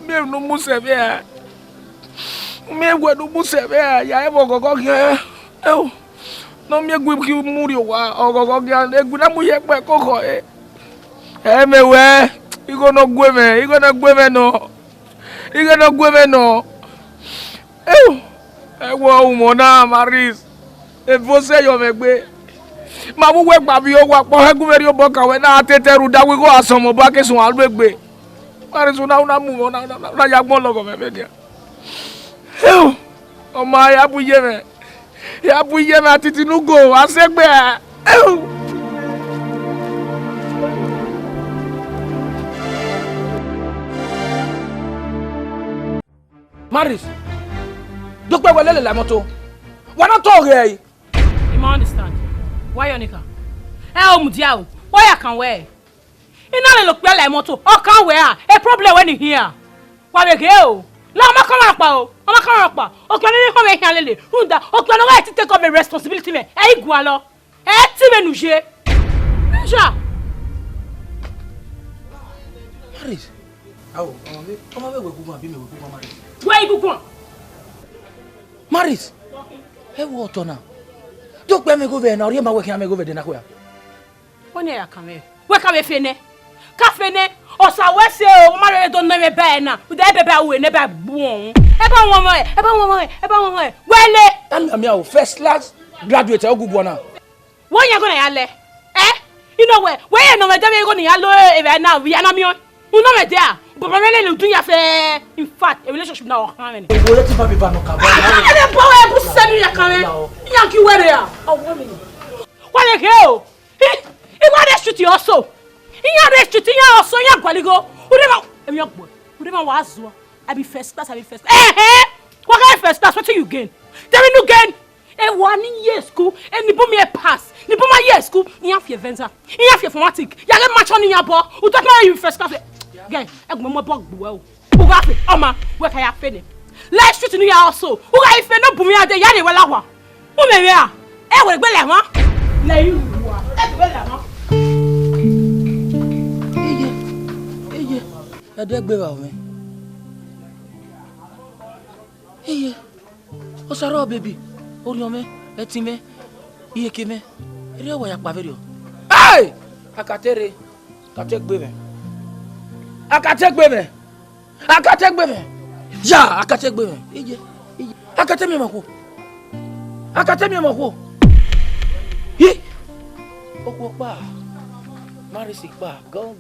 Me no musebe a. Me gwe no musebe a. Ya ebo gogo ge. Eu. No me gwe ki muri wa. O gogo ge egwu na mu ye pe koko e. Me we. Igo no gwe me no. Eu. Ewo umo na Maris. E você yo me gbe. Ma mu we gba bi o wa po egwu meri o boka we na teteru da we go asomo ba ke sun alu egbe. Maris una mu na ya gbon logo me dia. Eu. O ma ya buye me. Ya buye me atiti nugo asegbe. Eu. Maris. Dokpe welele la moto. Wana to re. You ma understand? Why Yonika? O mudia o. Why I can wear? Ina le lokpe la moto. O kan wear. A problem when you here. Wa be ge o. La ma kan pa o. O ma kan pa. O kan ni ko me kan lele. Runda. O kan no right to take up a responsibility me. E igwa lo. Ti me nu je. Ja. Maris. Awo, ọmọ be we gugun abi me we gugun Maris. Where you go? Maris. E wo to na. Dokpe me go ve na ori ma we kan me go ve de na ko ya. Woni ya kan me. We ka me fene. Ka fene. O sa we se o ma re don na me ba na. U de bebe awe ne ba bu on. E ba won mo. Wele. Am ya o first class graduate o gugu na. Won ya go na ya le. You know where you no me dem go ni ya lo e be na we na mi o. You know me there. But really le dunya fe in fact a relationship na o kan me. O le ti ba mi ba no ka ba. E de bo e bu se mi ya kan me. Yan ki were ya. O wo mi. Wa le ke o. E wa de street also. Iyan de street iyan also yan gwaligo. U de ma e mi ogbo. U de ma wa azu. I be first class. What kind of first class? What you gain? Tell me no gain. E wa ni year school, e ni bo me pass. Ni bo ma year school, ni afie venza. Ni afie informatic. Ya le match on yan bo. U talk na you first class. Guy, egbe mo bog bu o. U ga fe, oma, we ka ya fe ni. Life street ni ya also. U ga ife no bu mi ade ya ni we la wa. U me we a. E we gbe le won. Na you wa. E gbe le won. Eye. E de gbe wa me. Eye. O saro baby. Ori ome, eti me. Iye ke me. Ere wa ya pa very o. Hey! Akatere. Ka te gbe me. Akategbe me. Ja, akategbe me. Ije. Akatemi mako. Hi. Opo pa. Maris pa. Gan.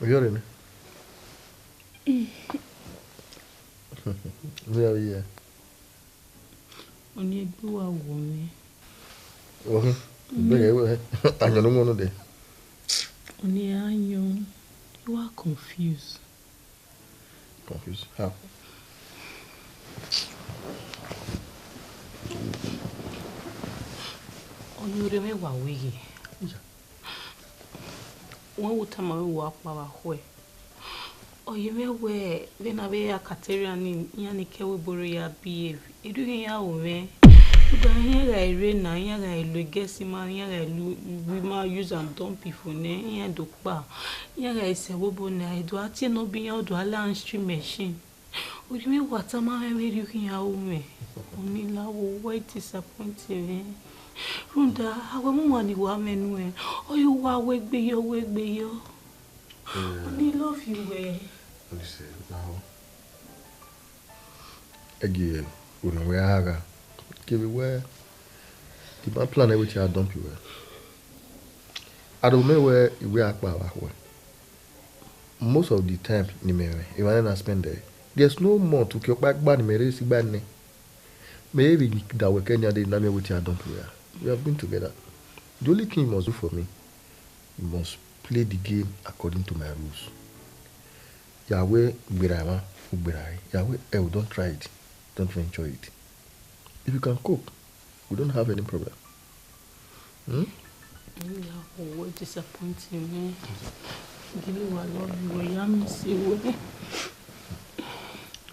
Llore, ¿no? Vea, vea. Oni egbe wa wo mi. Bẹ́ẹ̀ wẹ́ àyàn ló mọ́nú dẹ̀. Oni ayan. You are confused. Confused? How? Oni ore me wa weye. One would time I walk our way. Oh, you may wear then I wear a Caterian in Yannick Borea behave. You do here, way. Here I read now, here I look, guess him, here I we might use and dump people, here do bar. Here I say, Wobon, I do at no be out to a land stream machine. Would you mean what am I really looking at me? Only love white disappointing. Runda, how a woman you are men, oh, you are wake be your. Only love you, way. Listen, now. Again, when we are give it where the man plan everything I dump you where. I don't know where we are about. Most of the time, if I don't spend there, there's no more to kill back bad me. Maybe that we can day name everything I dump you where. We have been together. The only thing you must do for me, you must play the game according to my rules. Yahweh, Yahweh, don't try it. Don't enjoy it. If you can cook, we don't have any problem. What disappointing me. Give you a love you, I miss you.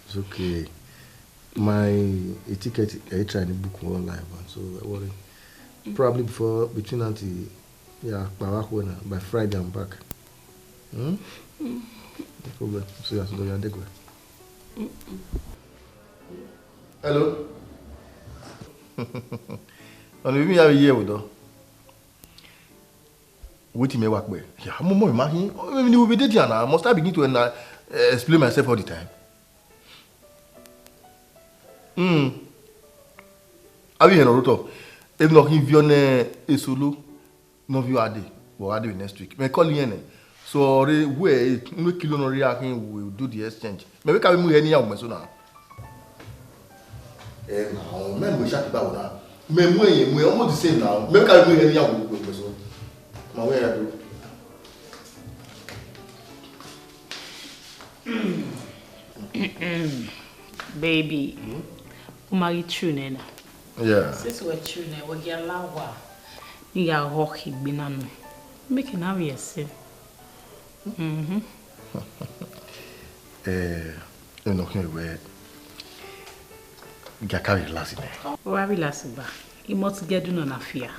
It's okay. My ticket, I tried to book online, so I worry. Probably between by Friday I'm back. No problem. So you have to do your degree. Hello. On we have a year with her. What you may work with? Yeah, I'm more imagine. When you will be dating now, must I begin to explain myself all the time? Have you heard of? If not, if you're a solo, no view are but I'll do it next week. May call you. So we no kilo no reaction. We'll do the exchange. Maybe can we move any of my son now? Now, men we chat about that. We almost the same now. Maybe can we move any of my son? My way I do. Baby, marry true nena. Yeah. Since we're true now, we get lawa. You got hockey binano. Make it now yourself. You know where you carry last in there. Why we last ba? You must get do na fear.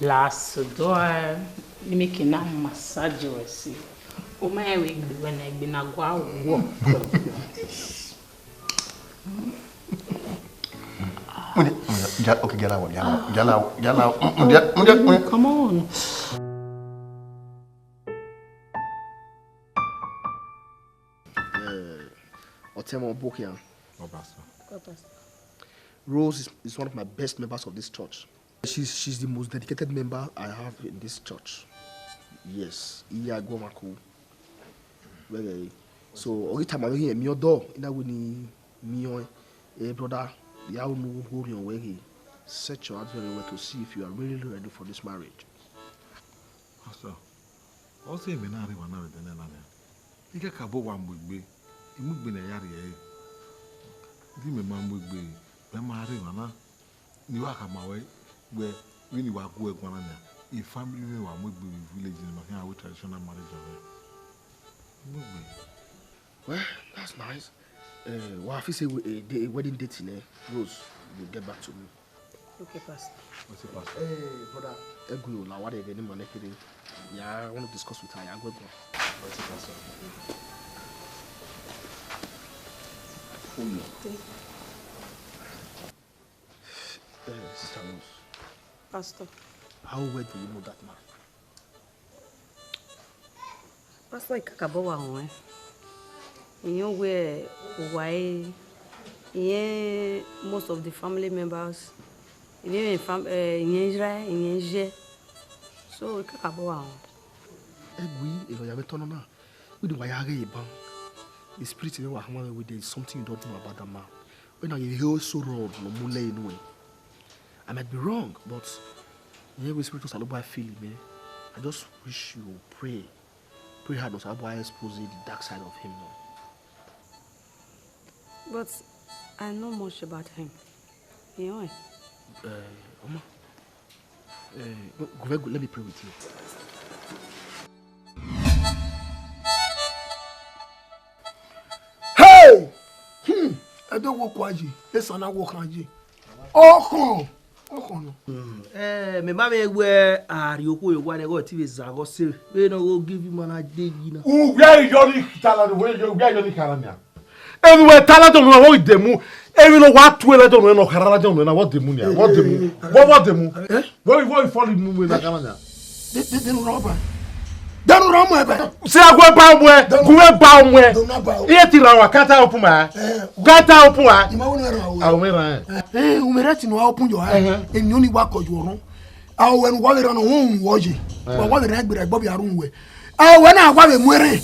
Last door, you make a massage or see. Oh my way when I been a go. Okay, get out. Come on. Otemo Bokian. Rose is one of my best members of this church. She's the most dedicated member I have in this church. Yes, Iya Gomaku. So every time I hear me your door, that would me brother, you know who you way. Search your out very well to see if you are really ready for this marriage. Pastor, also me na rewa na we na na. Ike ka bo wa mbugbe. Imugbe na yari e. Di me ma mbugbe. Me ma rewa na. Ni wa ka ma we where we ni wa go egwan na. If family we wa mbugbe village in ma can traditional marriage of. Mbugbe. Well, that's nice. Well, if you say a wedding date in Rose, you'll get back to me. Okay, Pastor. What's it, Pastor? Brother, Egu, now what are the name on it? Yeah, I want to discuss with her. I'm going to go. What's it, Pastor? Sister Rose. Pastor. How well do you know that man? Pastor, I can't go on. You know where why? Yeah, most of the family members. In Israel, in Niger. So we can't go on. The spirit in our family, there is something you don't know about that man. When I hear so wrong, I might be wrong, but every spirit was a little feeling, man. I just wish you pray hard, not to expose the dark side of him. But I know much about him. You know. Oma, Let me pray with you. Hey! I don't walk waji. Yes, I walk waji. Oh, Me mama where are you go one go TV Zago say we no go give you man a day you know. Where you only talent where you only talent. Anyway, talent on what demo. Even know what to let on no harala don na what demo nia. What demo? What demo? What fall in mu na Canada. They no robber. Don't run my back. Say I go ba mwe, go ba mwe. Iye ti la wa kata open ma. Kata open wa. Umera. Umera ti no open your eye. Eni oni wa koju orun. When wa le ran won woje. Wa le ran gbere gbo bi arun we. When na wa be mwere.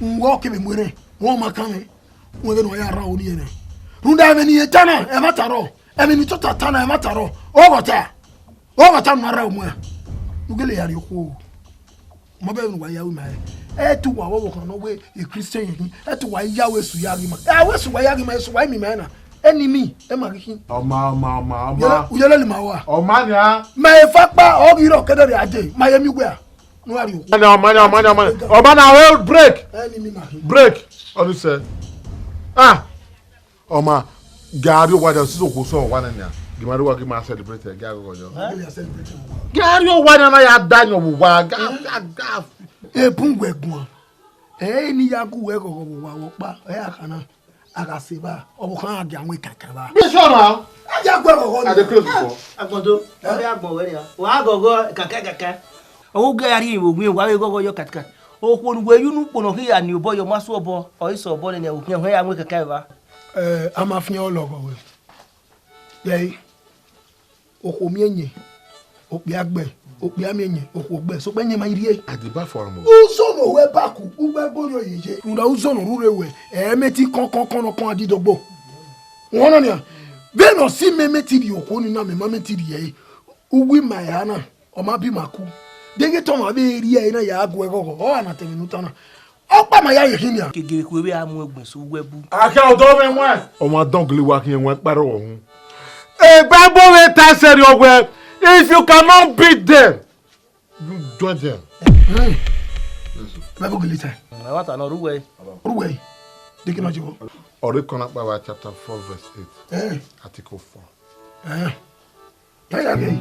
Wo ke be mwere. Wo ma kan me. Wo be no ya ra oni ene. Runda me ni etana e mataro. E me ni tota tana e mataro. O gota. O gota na ra mwe. Ugele yari ko. Mabe no wa yawe mai to wa wo kan no we a Christian yin to wa yawe su yari ma we su wa yari ma su wa mi ma na enemy e ma kin ma u yele le ma wa o ma nya ma e fa pa o gi ro kedere ade ma yemi gwe a no ari o ma o ma na we break enemy ma break onu se o ma gari wa da so ko so wa na nya gimari wa ki ma celebrate gari go yo gari o wa na ya danyo wa ga pungwe gun ni ya ku we go wa wo pa akana aga se ba o kan agi awon kankan ba be sure now aja gwe go I dey close before Agbondo abi agbon we ya wa gogo kaka owo gari ogun wa we gogo yo katka o ko nu we yunu pono ki ya ni obo yo maso obo o iso obo ni o kin ya nwe kaka ba ama fian o logo we dey o ko mi enye o pe agbe o pe amenye o ko gbe so pe nye ma rie adiba for mo uzo no we baku ugbe gboro yeje unda uzo no rure we meti kon adidogbo won ni be no si me meti di oko ni na me ma meti di ye uwi ma ya na o ma bi maku dege to ma be rie na ya agwe gogo o na te minuta na o pa ma ya ye kinia kegere ko we amu egbon so webu aka odo me won o ma dongle wa kin won pare ohun Bible we ta seri ogwe. If you cannot beat them, you join them. Bible gilita. I want to know Ruwe. Ruwe. Deke no jiwo. Ore kona pa chapter 4 verse 8. Article 4. Ya ge.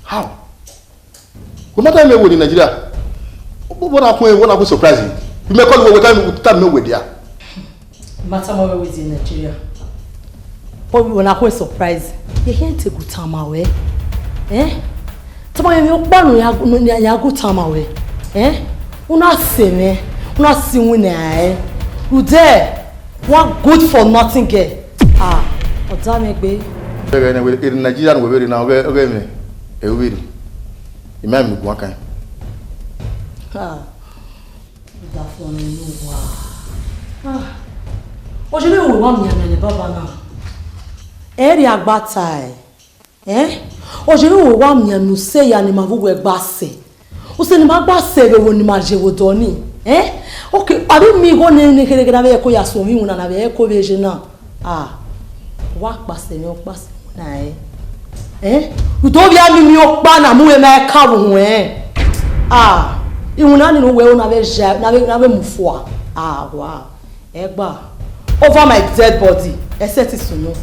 How? What matter me in Nigeria? What happened surprising? You may call me time no with ya. Matter more with in Nigeria. What when I surprise? You can't take good time away. Tama you banu ya good time away. Una se me, una si wina You there? One good for nothing girl. Oda me gbe. In Nigeria we very now me. Ewiri. Imam mi gwa kan. Da for me no wa. O je le wo wa mi amele baba na. Eri agbata O je le wo wa mi anu se ya ni ma wo gba se. O se ni ma gba se re wo ni ma je wo do ni. Okay, abi mi go ne kere kere be ko ya so mi una na be ko be je na. Wa gba se ni o gba se na Utobi ami mi okpa na mu e ma ka wo Iwuna ni no we una be ja na be mufo wow. Egba over my dead body. Except sunu.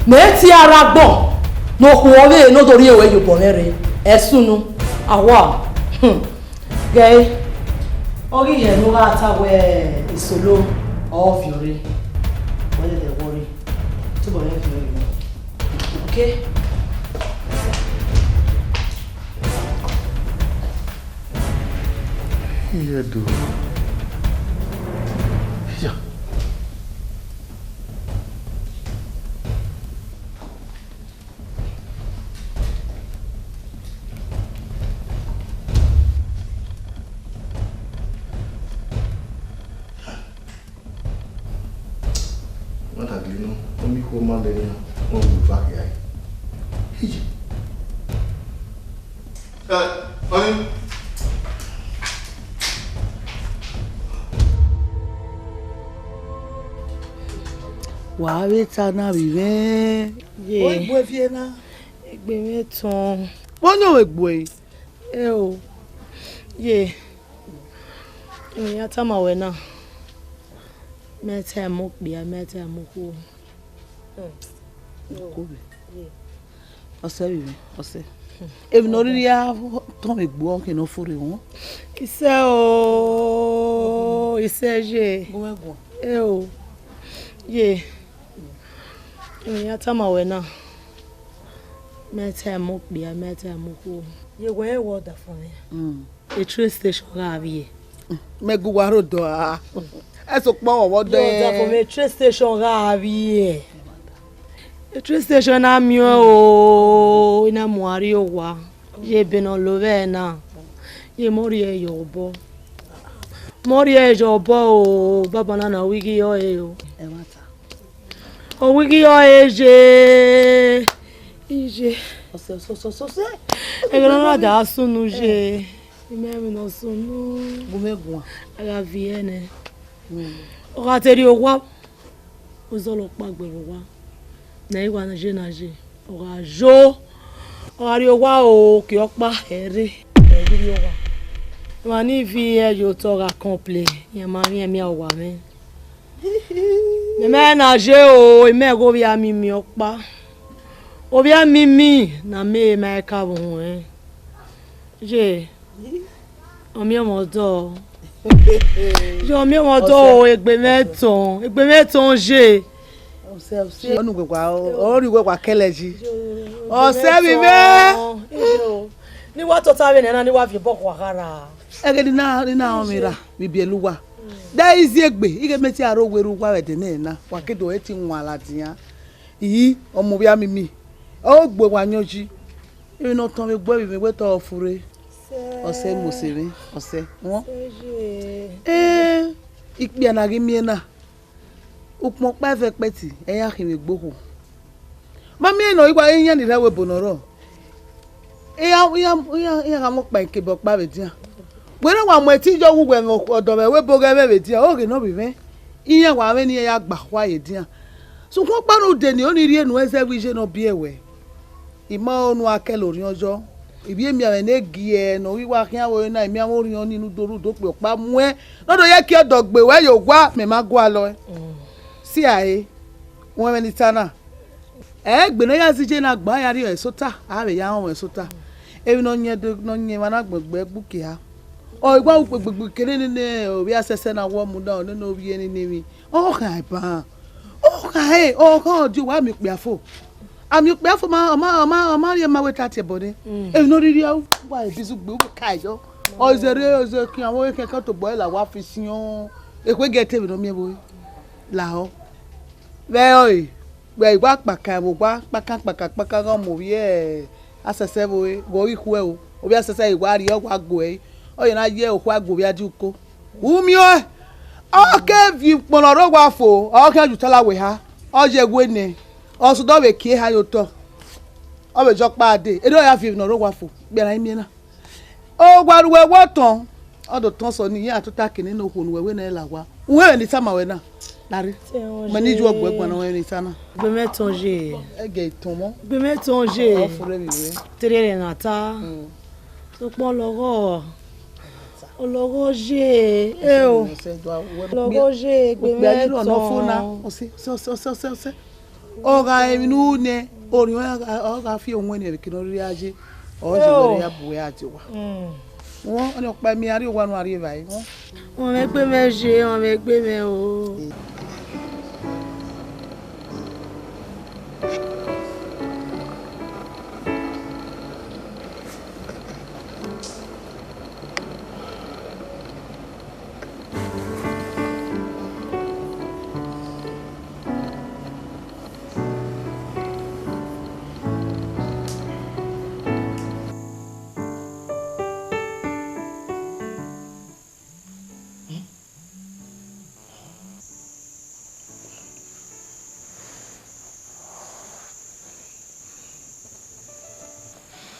Me ti ara gbon. No ko we no dori ewe yo bonere. Esunu. Awa. Gay. Ogi ye no ga ta we isolo of yore. Whether they worry. Okay. Yeah, do. Yeah. What a glino, only woman there, one will back here. Honey. Wàá ta na vive. Yeah. Oi boa viena. Egbe meton. Bonyo egbo. O. Yeah. Ya tama we na. Meta mo bia meta mo ko. Ko be. Ose vive, ose. Ebi no ri ya ton egbo on ke no fure won. Ise o. Ise je. Go egbo. O. Yeah. Ya tama we na. Meta mo bia meta mo ko. Ye we order for me. A train station ga vie. Megu waro do a. Eso po wo do. Order for me train station ga vie. A train station na mi o ina muari o wa. Ye beno love na. Ye mori e yobo. Mori e yobo o baba na wigi yo e o. E mata. O wigi yo eje. Ije. Ose so. E gana da sunu je. Ime no sunu. Gumegwa. Aga viene. O ga teri o wa. O zolo pa gbero wa. Na iwa na je na je. O ga jo. O ga ri o wa o ki o pa ere. E ri o wa. Wa ni vi e yo to ga comple. Yan ma mi o wa me. Me na je o, ime go bi ami mi o pa. Obi mimi na me ka won je omi omodo je omi omodo egbe meton je ose onu gwa ori gwa keleji ose bi me ni wa to tawe na ni wa fi boko akara egedi na omira bibieluwa da izi egbe ige meti aro weru gwa wede na wa kedo eti nwa latian yi omo bi amimi o gbo wanyoji e no ton me gbo bi me we to fure ose mosere ose won ikpe na gi mi na upon pa fe peti eyan kime gboku ma mi no igwa eyan ni rewe bonoro eyan ka mo pa ike bo pa be dia gbere wa mo ti jo wugwe mo odo me we bo ge be dia o ge no bi me iyan wa me ni ya gba wa ye dia so ko pa no de ni oni ri enu ese wi je no bi ewe imo onu akelori ojo ibi emi ave ne gie no wiwa kian wo na emi amori on nínú doru do pe pa mu e lodo ye ki odogbe we yo gwa me ma gwa lo si aye won me ni tana gbe no ya si je na gba ya ri e sota ave ya won e sota ebi no nye ma na gbegbe gbuke ha o igba gbegbe kere ni obi asese na wo mu da no obi eni ni mi o kan ba o kan o kan oju wa mi pe afo ami pe afo ma ri ma we tate bode e no ri o wa e bisu gbe o kai yo o zere ki awon ke kan to boy la wa fi siyon e pe gete mi no mi bo la o ve oi gbe igba paka mo gba paka gan mo wi e asese bo go iku e o obi asese igwa ri o gwa go e o ye na ye o kwa go bi ajuko umi o ke vi ponoro gwa fo o ke jutala we ha o je gwe ne o so do we ki ha yo to o be jo pa ade e do ya fi no ro gwa fo gbe na imi na o gwa ruwe wo ton o do ton so ni ya atuta kini no honu we na la wa we ni sama we na lari mani ju ogbo egbon na we ni sana gbe meton je ege iton mo gbe meton je o fure mi we tere na ta so pon logo ologo je o logo je gbe meton no funa o se o ga enu ne ori o ga fi ohun ni kino ri aje o je were ya bu ya ti wa won oni pa mi ari wa nu ari vai won me gbe me je won me gbe me o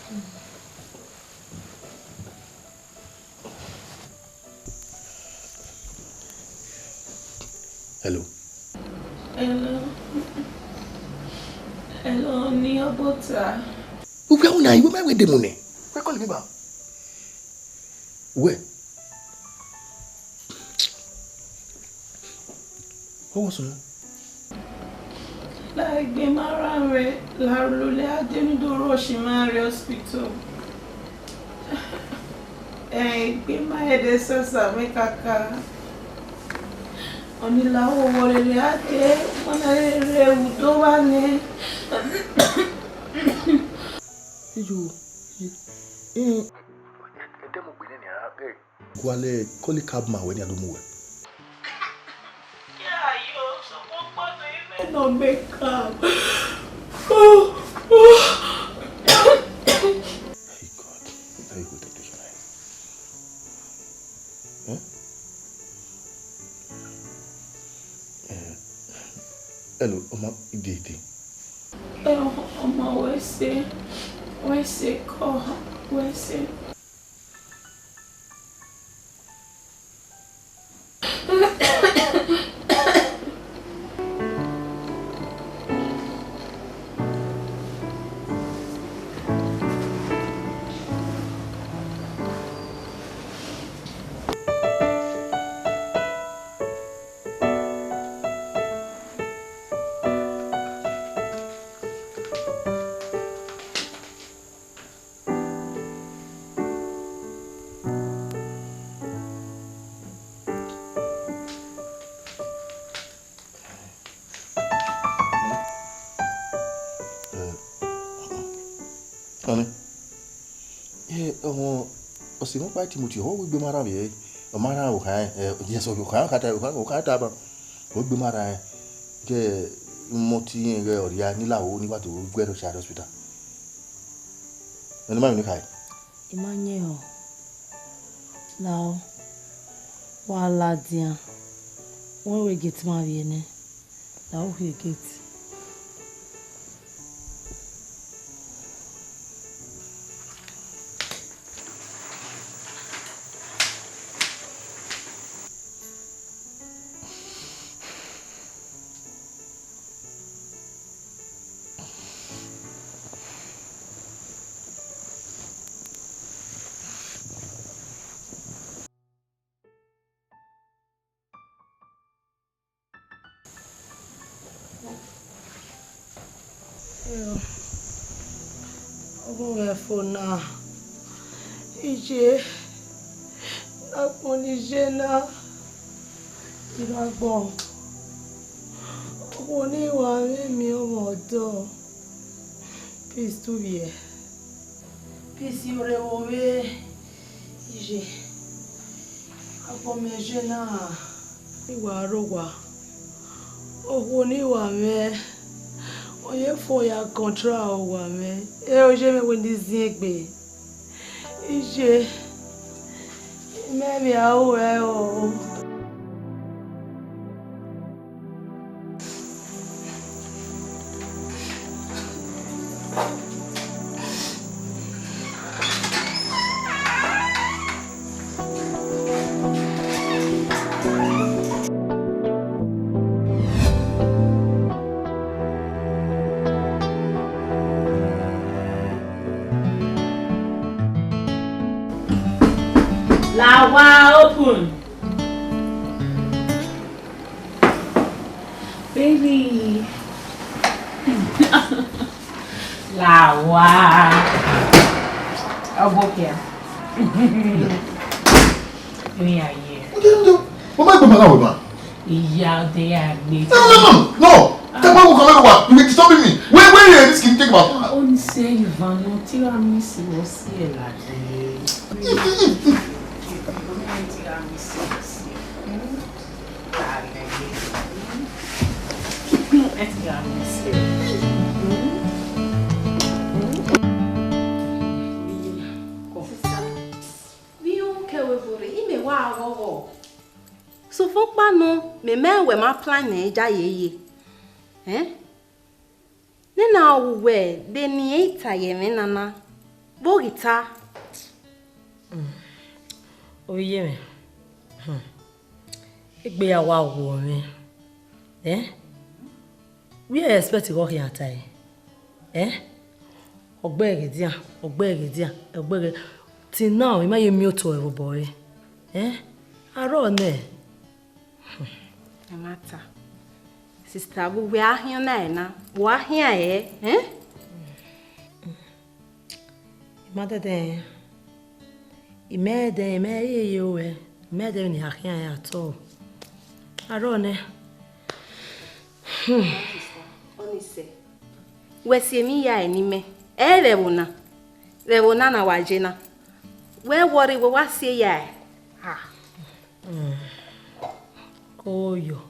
Hello. Hello. Hello, Niobota. Where are you? Where are the money? Where calling me back? Where? What was it? Like the Marare, La Lula, Denido Roshimari Hospital. Eh, be my head, Sasa, make a car. Only la Woriate, when I do one. Wale call a cabman when you do move. Yeah, you so no make up. Oh. Hey God, very good at this man. Huh? Hello, Oma, Ide. Oma, where's it? Call, where's it? Osi mo pa Timothy ho gbe mara be o mara o kan je so kan ka ta ba o gbe mara je mo ti re oria ni lawo nígbà tó gbe ro sha hospital eni ma mi kai Imanye o now wala dia when we get ma we ne now we get Fona ije aponije na iragbon oni wa mi o do peace to be peace yore owe ije apomeje na iwa rowa oni wa me oye for ya control wa me o je me when this egbe ije maybe awo o Lawa open. Baby. Lawa. Obehue. We are here. What do you do? What am I going to do? Yeah, they are me. No. Tapa will come over. You are disturbing me. Where is this kid take about? I only say you van no tiramisu was here like so for pano me we ma plan na eja yeye ne na we de ni eta ye me nana Bogita. Oye me. Ìgbéyàwó àwọ̀ mi. We expect to work here time. Ogbege dia. Till now, we may mute to every boy. Aro ne. Amata. Sister, we are here now. We are here, Mother then. Imede you Mede ni hakia at all. Aro ne. Onise. Wesiemi ya enime. Rewona na wajena. We worry we wasi ya. Koyo.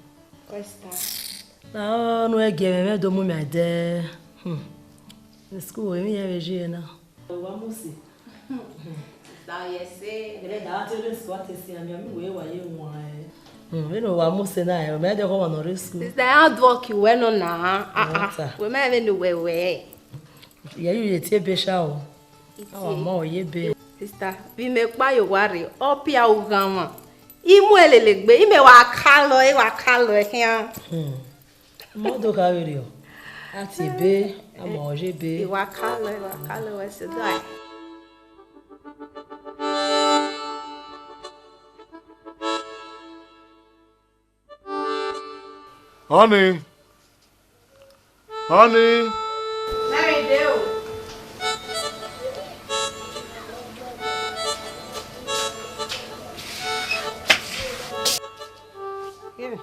Kwesta. Na no ege me do mu me de. The school we me na. Wa musi. Now yese. Gele da ate squat esi ami we wa ye won we no wa musi na me de ko no school. Sister hard work you well on na. We me even know we. Yeah, you tie be sha o. Our mom ye be. Sister, we me pa yo worry. Opia uganwa. Imu elelegbe, ime wa kalo kian. Mo do ka ri o. Ati be, amo je be. Wa kalo we se dai. Honey. Mary do. Here.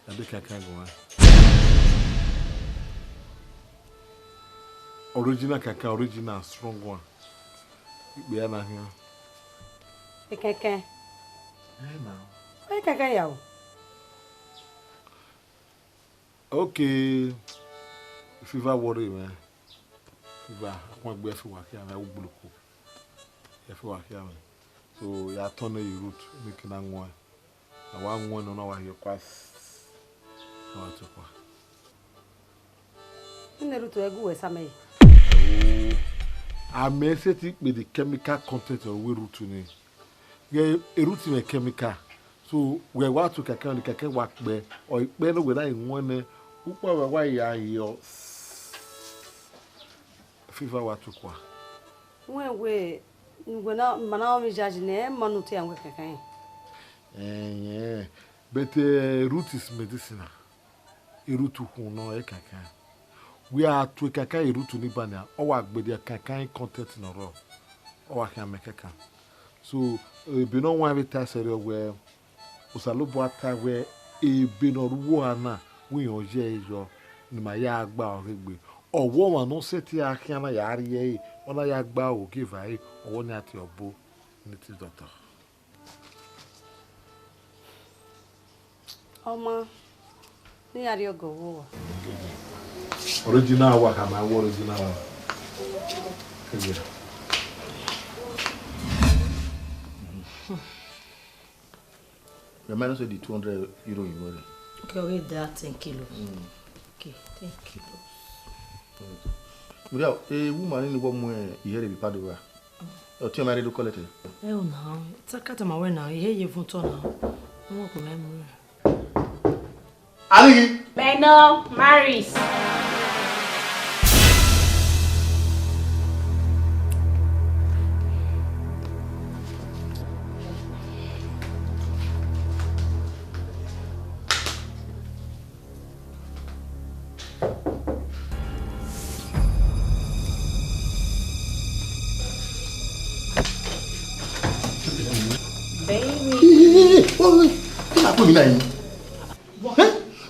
I think I can't go on. Original kaka, original strong one. We are not here. Keke. Now. Why keke yao? Okay. If you ever worry, man. Fever, I want to go for work here. I will look. If you work here, so you are turning your route, making a one. I want one on our your class. I want to go. Ine route egu we samay. I may say it with the chemical content of we route ni. Yeah, a route in a chemical. So we want to kaka the kaka work there or better without one. Who why you are your fever what to qua. When we na mana mi judge ne manu te angwe keke. Yeah, but root is medicinal. A root to no e kaka. We are to kaka a root to Libania or work with their kaka content in a row. Or I can make kaka. So, be no one with us where Usalubata where a Benoruana, we or Jayo, in my yard bow rigby. Or woman no set here, can I yari, or I yard bow give I, or one at your bow, and it is daughter. Oma, ni ari go. Original work, am I original? The minus of the 200 euro you worry. Okay, we that 10 kilos. Okay, 10 kilos. Without a woman in the one where you hear it, Padua. Or tell my to call it. Oh, no, it's a cat of my way now. You hear you from Tona. No memory. Ali! Beno, Maris.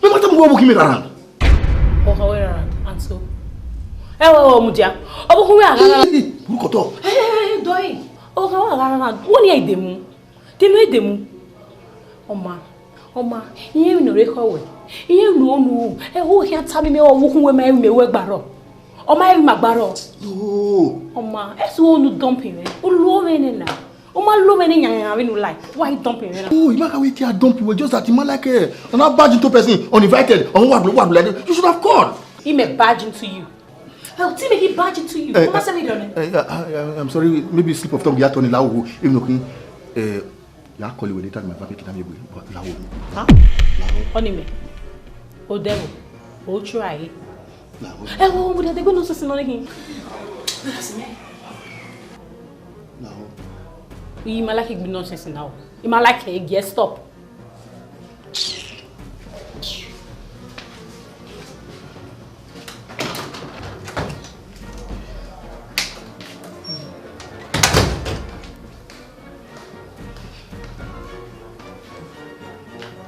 No matter what walking around. Oh, how around? And so. Oh, Mudia. Oh, who are Look at all. Hey, Doi. Oh, how around? One year demu. Demu. Oma. You know, record. You know. Who can't tell me who may work barrow. Or my Magbaro. Oh, Oma, it's all no dumping. Oh, low in now. Why dumping me? Oh, you can't wait here dump you. Just that you man like her. And not barge into person uninvited. On what you should have called. He may barge into you. I'll tell me he barge into you. I'm sorry, maybe slip of tongue. You have to allow who even looking. You call you when they tell my baby can be but allow me. Huh? Honey me. Oh devil. Oh try. Oh, but they go no so on him. No. You might like it be nonsense now. You might like it, yes, stop.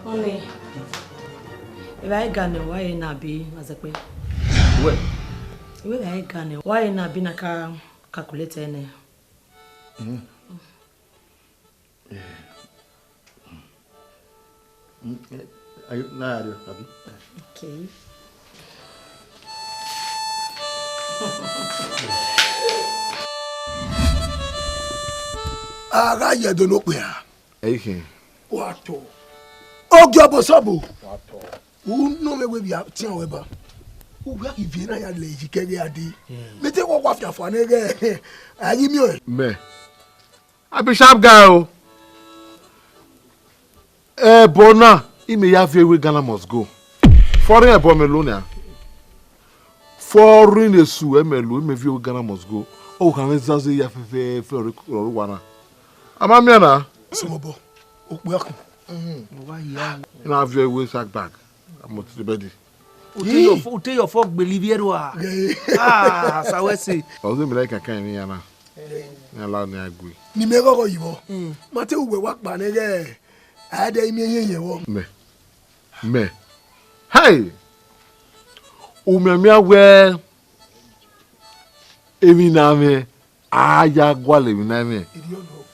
Only if I got no why not be as a quick. Where? If I got no why not be na calculator ne. Are you nah, Abi? Okay. Aga ya do no pe a. Ehin. Wato. Ogyo bosobo. Wato. No me we bia tian we ba. Uga ivina ya le jikege ade. Me te wo kwafia fo na ge. Ayi mi o. Me. I be sharp guy o. Bona, ime ya vie we Ghana must go. Foreign ebo melonia. Foreign esu emelu ime vie we Ghana must go. O kan zaze ya fe wana. Amamia na. Somobo. Okpu akun. Why ya? You have your way sack back. I'm not the bed. Ute your folk believe you are. Ah, sawesi. Ozo mi like kan ni yana. Na la na agui. Ni me go yibo. Mate uwe wak ba ne ge. Ade imi yenye wo. Me. Hey. O me we emi na me aya gwale mi na me.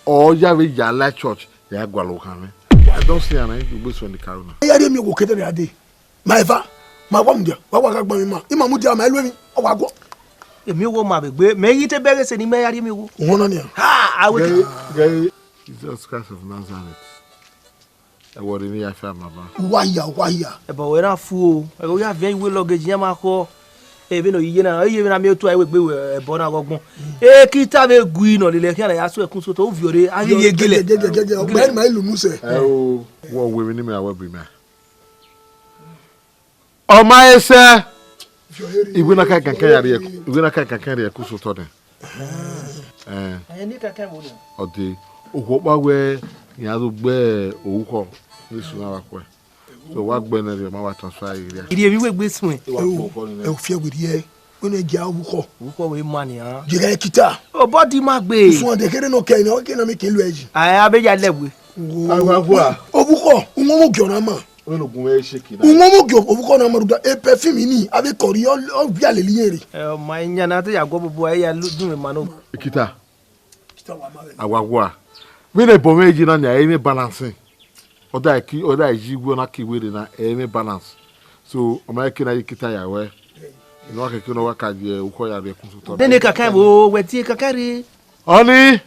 O ya we ya la church ya gwalo kan me. I don't see an you go so in the car now. Ya dey me wo kete dey ade. My va. Ma wa mdia. Wa wa gba mi ma. Ima mu dia ma elu mi. O wa go. Emi wo ma begbe. Me yi te bere se ni me ya dey me wo. Won na Ha, I will. Jesus Christ of Nazareth. I want to hear from Mama. Waya. E ba we na fu o. E go ya vien we luggage yan ma ko. E be no yi na me otu ai we gbe e bo na gogbon. E kita be gui no le kian ya so e kun so to viore a ye gele. O gbe ma ilu mu se. Oh, wo we ni me awe bi me. O ma ese. Ibu na kan ya ku so to den. Ni kan mo ni. O de o pa we ya do gbe ouko ni su na wa ko. So wa gbe na re ma wa transfer area. Iri emi we gbe sun e. E o fie we die. We no ja ouko. Ouko we mani ha. Jira kita. O body ma gbe. Fun de kere no kai na o ke na me ke lu eji. Ai abeja lewe. Agwa. Obuko, unwo gyo na ma. Ologun we shake na. Unwo gyo obuko na ma ruga e perfume ni abi kori o bi ale liyen re. Ma nya na te ya gbo bobo ya dun me mano. Kita wa ma. Agwa. We ne bo meji na nya any balancing. Oda ji gwo na ki we na any balance. So o ma ki na kita ya we. No ka ki no wa ka je uko ya re kun so to. Dene kakan bo we ti kakare. Honey.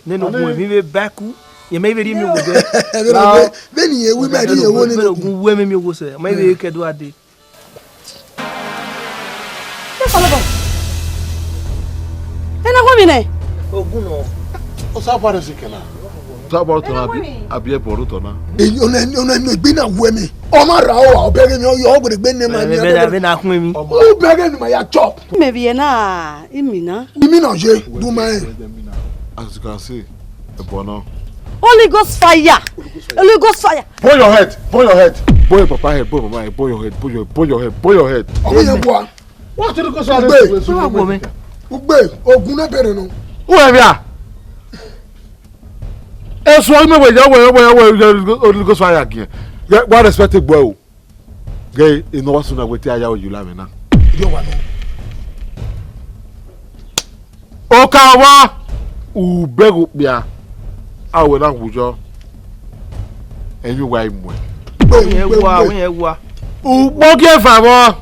Neno gun mi be baku. Ye me be ri mi wo de. Beni ye we ma ri ye wo ni. Neno gun we mi wo se. Ma be kedo ade. Ena ko mi ne. Ogun no. O sa pa re se kana. Ta bo to na abi e bo to na. Ona no gbe na wo mi. O ma ra o o bere mi o yo gbe gbe ne ma ni. Be na kun mi. O bere ni ma ya chop. Me bi na imina. Imina je do ma e. As you can see, the bono. Holy Ghost fire. Holy Ghost fire. Bow your head. Bow your papa head. Bow mama head. Bow your head. O ye gwa. What to go so that? Ugbe ogun na bere no. Who am ya? So me we Holy Ghost fire again. What respected boy. Gay in no so na we tia ya you la me na. Yo wa no. Okawa ubegu bia awe na wujo enyu wa imwe We ye wa. Ugbo ge fa bo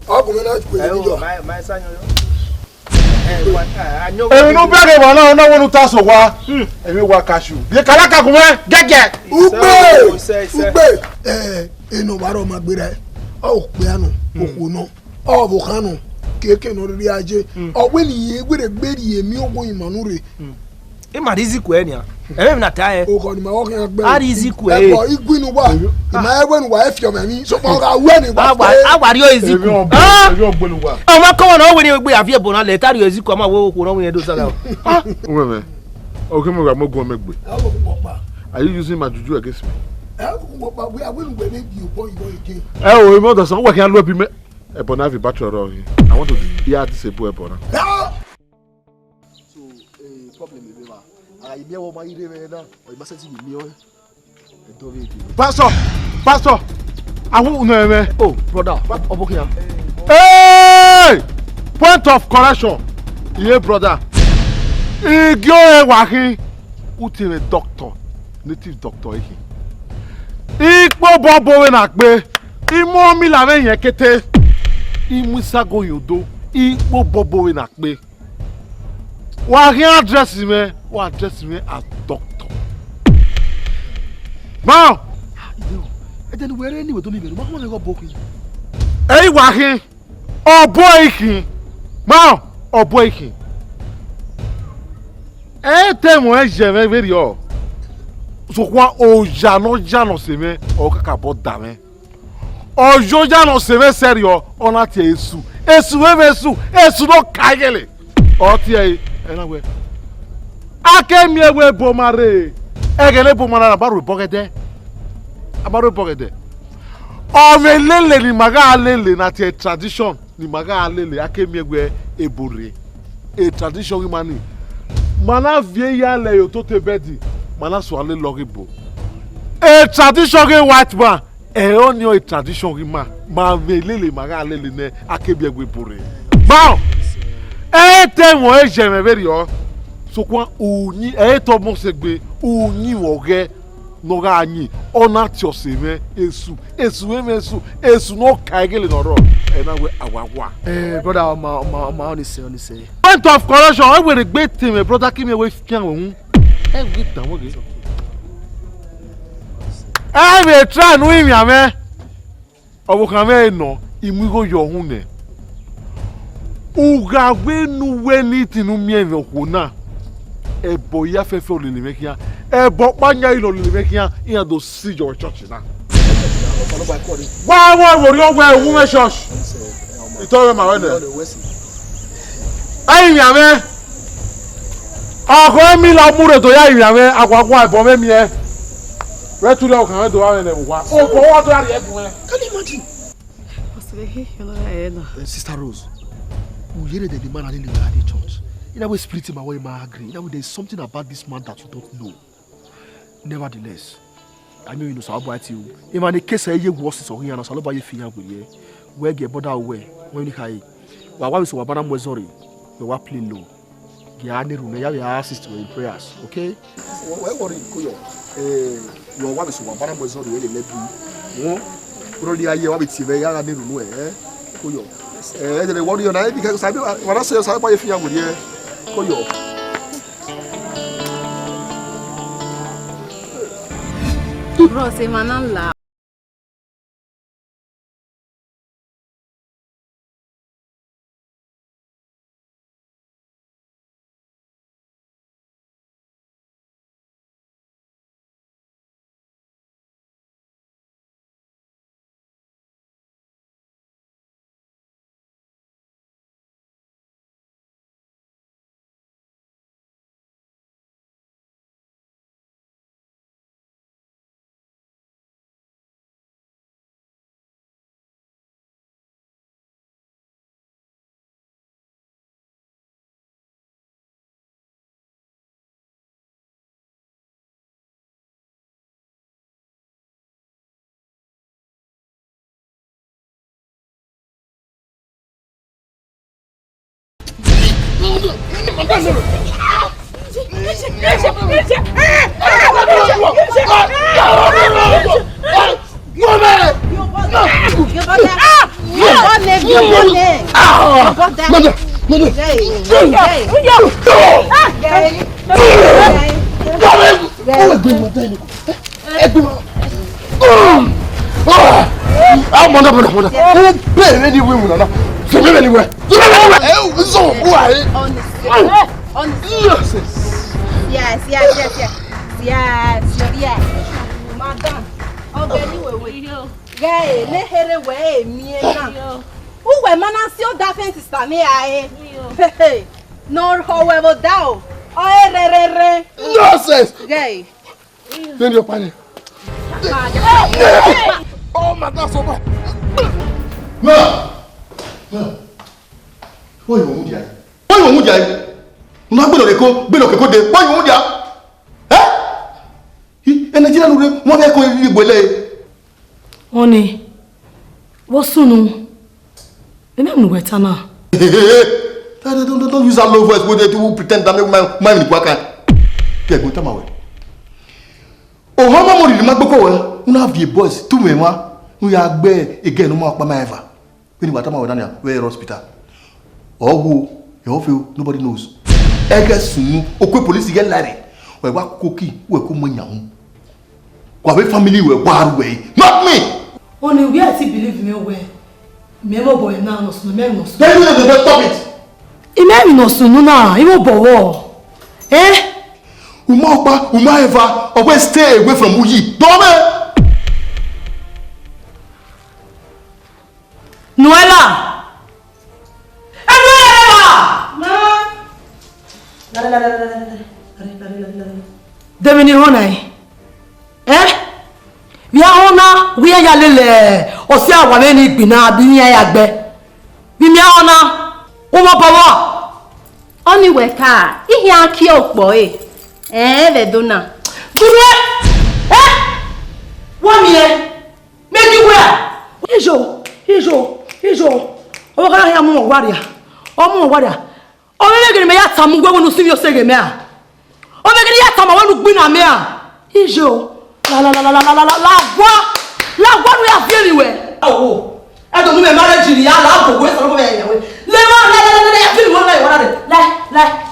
Ogun na pe ni jo. My sanyo yo. èmi ló bẹ̀rẹ̀ wà náà náà wọ́n ta sọ̀ wá èmi wà kàṣù bí kàlákà kún mẹ́ gẹ́gẹ́. ugbe enu wàrà ọmọ gbéra ẹ ọ pé àná òkú náà ọ bò kánú kéèké náà rí ajé ọgbẹ́ nìyẹn gbére gbérí èmi ògbó ìmọ̀nù rè. Ima riziku eni a. Eme na tae. O ko ni ma wo kan gbe. A riziku e. Ebo igwinu wa. Ima ewe nu wa e fi o mi. So mo ga we ni wa. Awari o iziku. Ah! Ebi ogbelu wa. O ma ko won o we ni gbe afi ebo na le tari o iziku ma wo ko ran yen do saga. Ah! O me. O ke mo ga mo gun megbe. Are you using my juju against me? We are going to be you boy again. O mo do so we kan lo bi me. Ebo na fi battery ro yin. I want to hear this ebo ebo na. Pastor, I won't know. Oh, brother, Obehue. Hey! Point of correction. Yeah, brother. Igyo wahi. Uti doctor, native doctor ihi. Ikpo bobo we nakbe. Imo mi la ven yekete. Imusago yodo. Ikpo bobo we nakbe. Wahi address me. Wa address me as doctor. Now. Then where anyway don't even. What go book? Hey wahi. Oboihi. Now, Oboihi. Temo ejeme very o. So kwa ojano seme o kaka boda me. Ojo jano seme serio ona ti esu. Esu no kagele. O ti e na we. Akemi ewe bomare. Egele bomara baru bogede. Abaru bogede. O me lele ni maga lele na ti tradition ni maga lele akemi ewe ebore. A tradition mani. Mana vie ya le yo to te bedi. Mana so ale loribo. A tradition white man. Only a tradition ma. Ma me lele maga lele ne akemi ewe ebore. Now. Temo ejeme very o. So kwa unyi to mo segbe unyi woge noga anyi ona ti oseme esu no kaigele noro na we awawa Brother ma only say point of correction I we gbe team brother kimi we fian ohun we dan wo ge we try no imi ame obukan me no imu go yo ohun ne uga we nu we ni tinu mi en ko na ebo ya fefe olele mekia ebo panya ilo olele mekia in do see your church na wa wo ri ogwa ewu me church itowe ma wene ayi mi ame ako mi la mure to ya mi ame akwakwa ebo me mi e we tu lo kan do wa wene wa o ko wa to ya ri egun e can you imagine Sister Rose we hear that the man ali le at the church. In a way, spirit in my way, I agree. In a way, there's something about this man that you don't know. Nevertheless, I know you know, so I'll buy it you. If in the case I hear worse, so here, I'll buy you finger with you. Where get bother away? When you high, well, why we so Madam was sorry. We were playing low. The only room, you have your assist in prayers, okay? Where were you? Your wife is so Madam was sorry. Let me. Probably I hear what it's very young and they don't know, eh? The what you know because I when I say I buy a finger with you. Koyo. Bro, say manala. Madam. Guy, le here we mi na. Uwe mana si o da fence sta me ae. Nor however thou. Re. Nonsense. Guy. Then your panic. Oh my God, so bad. No. Why you won't die? Why you won't die? No gbelo keko de. Why you won't die? Eh? Nigeria no re wọ́n fẹ́ ko igbele. Oni. What sunu? Ena no weta na. Don't use that low voice to pretend that my mind waka. Get go tamawe. Oh, how many the magboko we? Una have the boys two me wa. We are gbe again no more pa my ever. When you tamawe dania we hospital. Oh go, you feel nobody knows. Ege sunu okwe police get lare. We wa koki we ko manya ho. Kwa we family we war we. Not me. Oni we ati believe me we. Me mo boy na no sunu me no sunu. Then you don't stop it. Ime no sunu na, imo bowo. Uma ever always stay away from Uyi. Don't Noela! Demini honai. We are ona, we are yalele. Osi awa ni gbina bi ni ayagbe. Bi mi ona. Uma bawa. Oni weka, ihe aki okpo ve dona. Dure! One year. Make you where? Ijo. Oga ya mo waria. Omo waria. O me gele me ya tamu gwe wonu simi osege me a. O me gele ya tamu wonu gbina me a. Ijo. La gwa no ya feel anywhere. Oh. I don't know me marriage ri ya la go we so go me ya we. Le ya feel one like one like.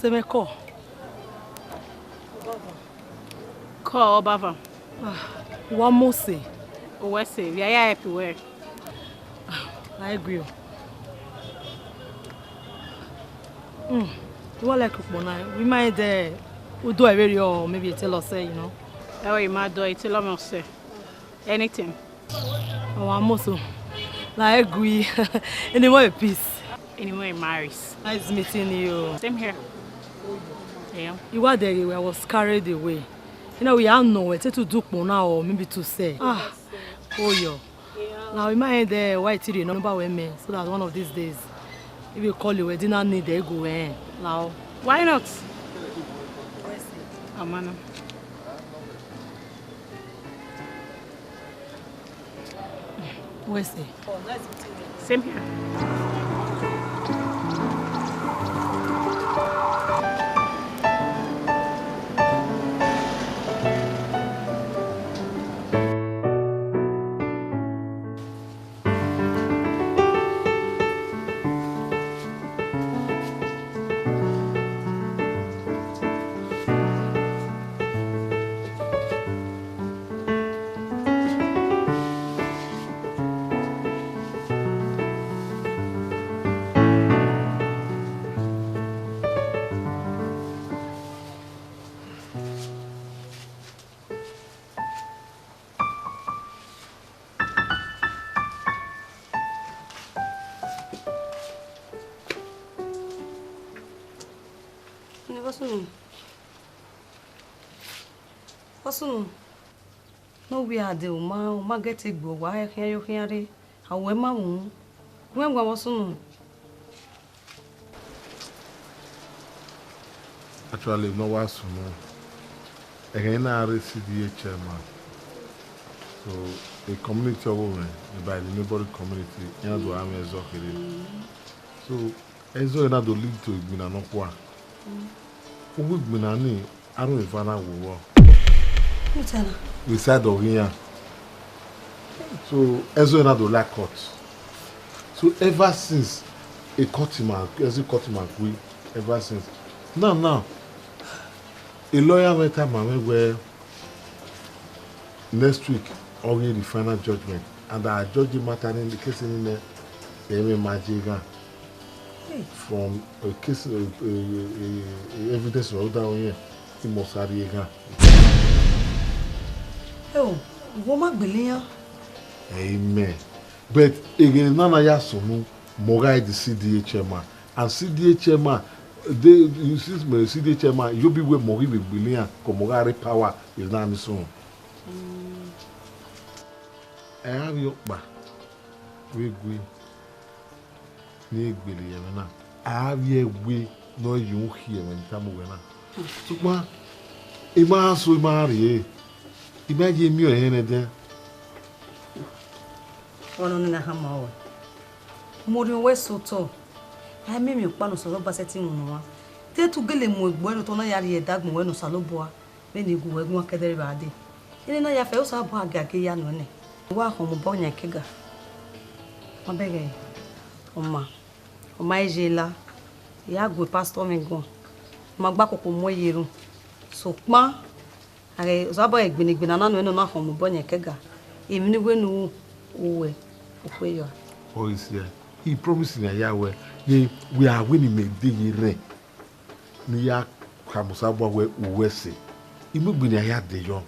Semeko. Call Obava. One more say. What say? We are happy where? I agree. You want like Ukmona? We might we do a radio or maybe tell us say, you know. That way, my do it tell me say anything. One more so. I agree. Any more peace. Anyway, Maris. Nice meeting you. Same here. Yeah. Uwadiae, I was carried away. You know, we are nowhere to do now or maybe to say. Oh, yo. Now, we might the white tea number with me, so that one of these days, if you call you, we didn't need to go in. Now, why not? Amana. Where's it? Same here. What's no, we are the ma get it go. Why can you hear it? How am I? When was soon? Actually, no was soon. Again, I received the chairman. So, a community of women, by the neighboring community, and do am as okay. So, as though not to lead to Ibina no kwa. Who would be nani? I don't even know who. We said of here. So, as though not to lack court. So, ever since a courtman, as a courtman, we ever since. Now, a lawyer met a man where next week. Only the final judgment, and our judging matter in the case in the Majiga from a case evidence of down here in Mosariga. Oh, woman believe. Amen. But again, none of yasomu Mogai the CDA chairman and CDA chairman. They you see me CDA chairman. You be where Mori be believe. Komogari power is not so. I have your back. We agree. I have your way. No, you hear when time we na. So, ma, ima so marry. Imagine me or anything. One on the hammer. More west so tall. I mean, you pan so robust setting on one. Tell to get them with bueno to yari a dog when no saloboa. Then you go and walk at the body. And then I felt so bad again. Wa homo bonya kega mabege oma ejela ya gwe pastor me go magba kokko moyeru so pa are zabo egbenigbena na no na homo bonya kega emi ni we nu uwe okweyo Oh is here he promised na yawe we are winning me dey re ni ya kamusa bo we uwese imugbeni ya de yo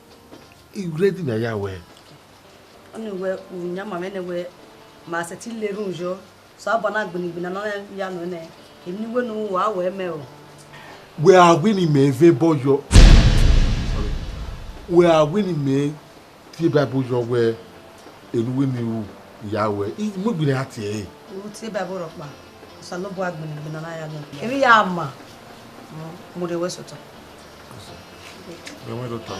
e ready na yawe. Anyway, unyama menewe ma seti lerunjo so abana gbinigbina na ya no ne emi we no wa we me o we are winning me favor yo sorry we are winning me ti bible yo we enu we ni yawe mo gbire ati e o ti bible ro pa so lo bo agbinigbina na ya no emi ya ma mo de we soto we want to talk.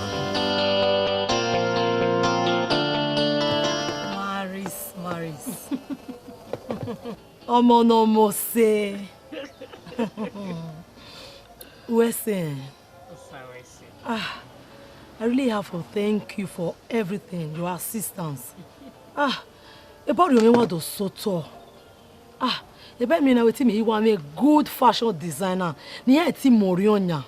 Maris. Omo no mo say. Listen. I really have to thank you for everything, your assistance. About your name was so tall. About me now, me you want me a good fashion designer. Niya eti Morionya.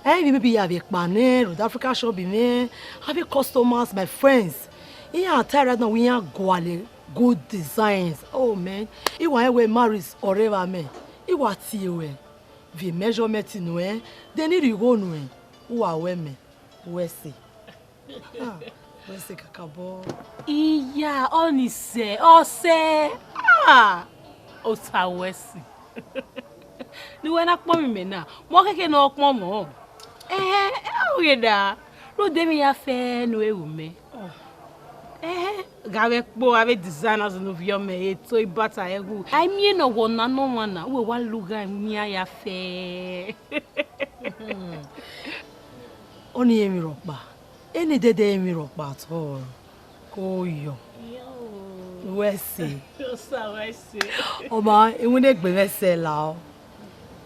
Maybe have a panel, with Africa shop be me, have customers, my friends. Yeah, tired now we are good designs. Oh man, you want we marries or ever man. You want you the measurement in way. They need you go no. Who are women? We see. We see kakabo. Iya, oni se, o se. O sa we see. Ni we na pon mi na. Mo keke na pon mo. O ye da. Ro de mi ya fe no e wu me. Gawe po ave designers no vio me to ibata egu. I mean no one na we wa luga mi ya fe. Oni emi ropa. Eni dede emi ropa at all. Ko yo. We see. O sa we see. Oba, e won egbe we se la.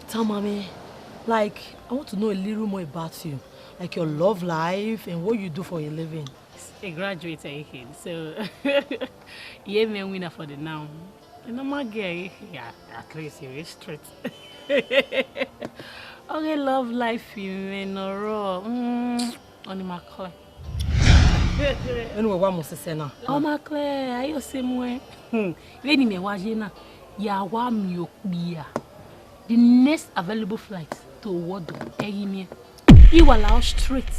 Tell mommy, like I want to know a little more about you. Like your love life and what you do for a living. A graduate again, so yeah, me winner for the now. And I'm a girl, yeah, at least you're straight. Okay, love life, you know, raw. On my clear. Anyway, what must I say now? Oh, my clear, I use same way. Lady me, wajina, ya wa miokbia. The next available flight to Wado, Egime. You allow straight.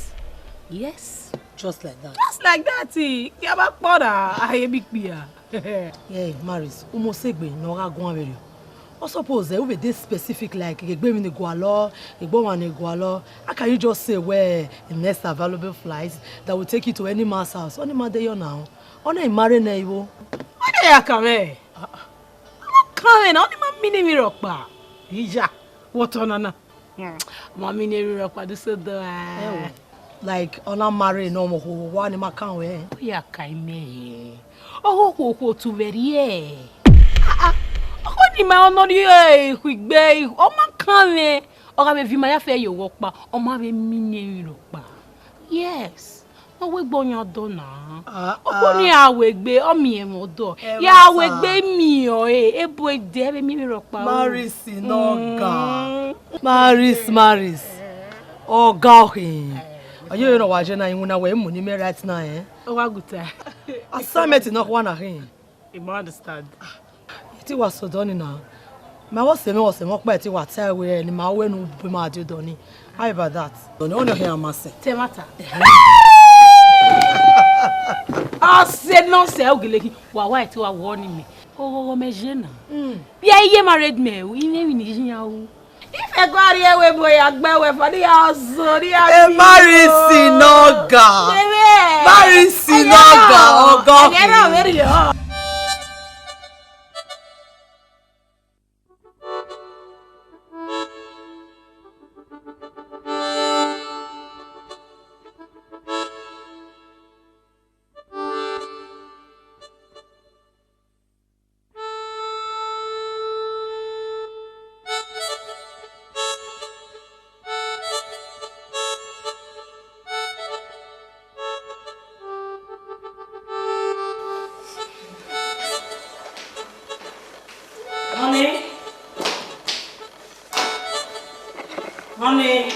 Yes. Just like that. Just like that, yeah, I a big beer. Yeah, Maris, umo segbe no ga gun abere. I suppose we be this specific like Egbe Gualo, Egbowan Gualo. How can you just say where the next available flights that will take you to any man's house? Only man there now. Only marry na iwo. Only ya come. Come na only man mini mi rockba. Ija. What on na? Man mini mi rockba do so do. Like ona marry no mo one ma kan we. Ya kai me. Oh ho to very. Oni ma onori kwigbe o ma kan me o ga me fi ma ya fe yo wo pa o ma be mi ni ro pa yes o we gboyan do na o ni awegbe o mi e mo do ya awegbe mi o ebo de be mi ro pa Maris no ga Maris o ga hin ayo no wa je na yin na we mu ni me right now o wa guta assignment no kwa na hin you understand ti wa so doni na ma wo se mo pa ti wa tell we ni ma we nu be ma do doni how about that doni on your hair mase temata say no say ogileki wa ti wa warning me o me jena bi aye married me we ne ni jiyan o if e go ari ewe boy agbe we for the house Marisi noga ogo Honey.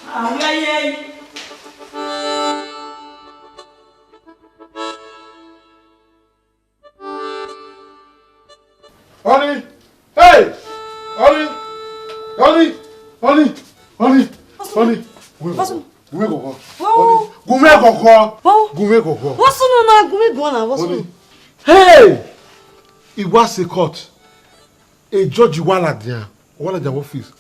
Honey. Honey! Hey! Honey! Honey! Honey! Honey! Honey! Gume koko. Gume koko. Gume koko. What's on na gume gona? What's on? Hey! It was a court. A judge Uwadiae office.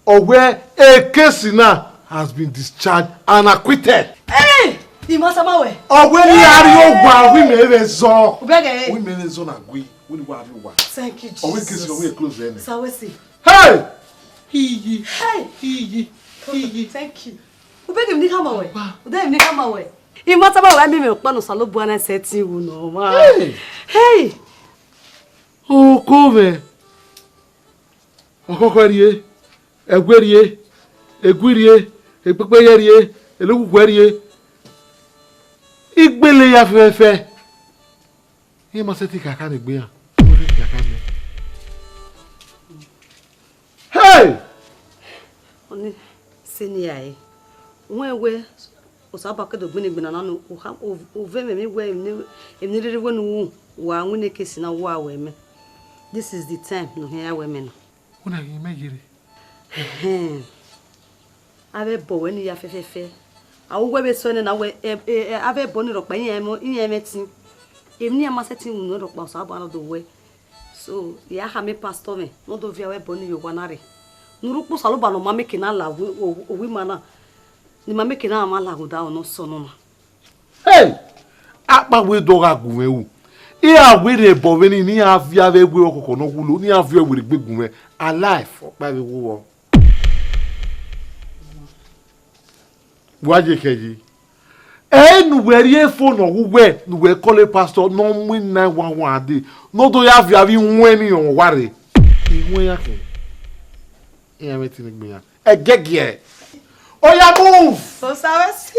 Or where a case now has been discharged and acquitted. Hey! Imasamawe. Or when you are we may zo. We may zo na gui. Thank you, Jesus. Or we kiss you, we close then. Sawesi. Hey! Hey! Thank you. Ubege mni kama we. Ude mni kama we. Imasamawe mi me pa no salobu ana setting wu no ma. Hey! Oh, come. Okokorie. Egwerie. Egwirie. Epepeyerie. Elugwerie. Igbele ya fefe. Ye ma seti kaka ni gbe yan. Hey! Oni senior e. Wewe osaba kedo gbini gbina na no o ve me we emni rere we no wa nwune kesi na wo awe me. This is the time no here we me no. Una yi megire. Ave bo we ni ya fefefe. Awu we be so ni na we ave bo ni ro pa yin emetin. Emni ama setting wu no ro pa osaba na do we. So ya ha me pastor me no do via we bo ni yo wanare. Nurupu saluba no mame kina la owi mana. Ni mame kina ama la goda ono so no ma. Hey! Apa we do ga gun ewu. E a we re bo we ni avia we gbe okoko no kulo ni avia we gbe gun we alive opa we wo. Waje keji. nu were phone we nu we call pastor no mu 911 dey. No do ya via weni on ware. Iwe ya ke. E meeting me ya. Egege. Oya move. So Sawasi.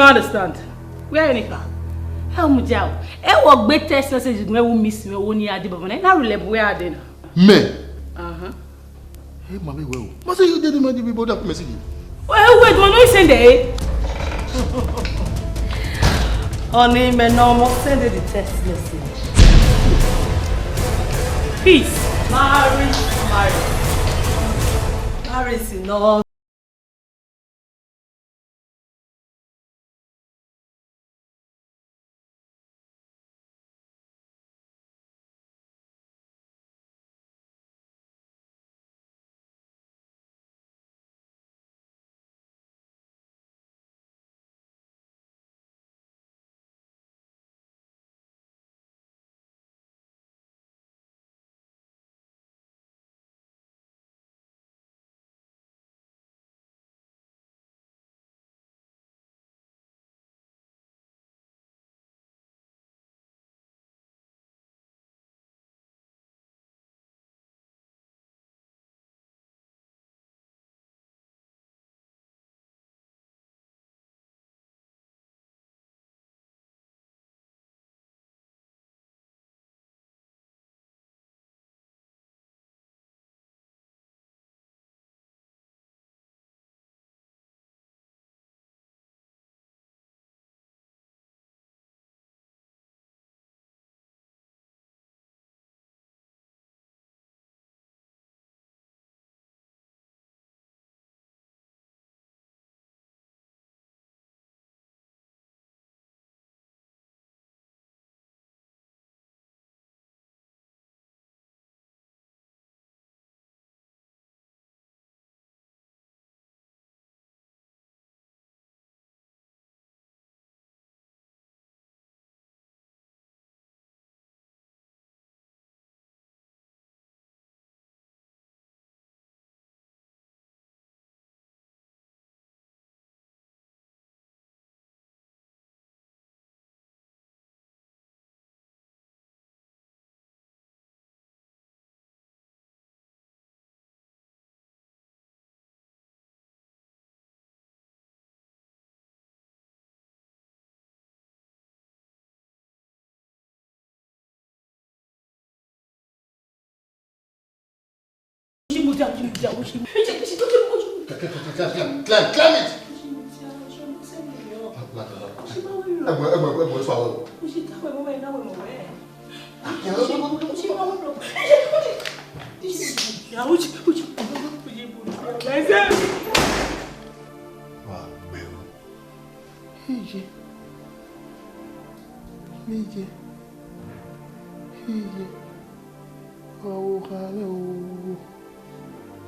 I understand. Where any car? How much out? I will be text messages when we miss me when you are the government. Now we where are they? Me. Hey, mommy, well. Must you didn't mind people that message? Well, wait, when we send it. Honey, me no send the text message. Peace. Marriage, no.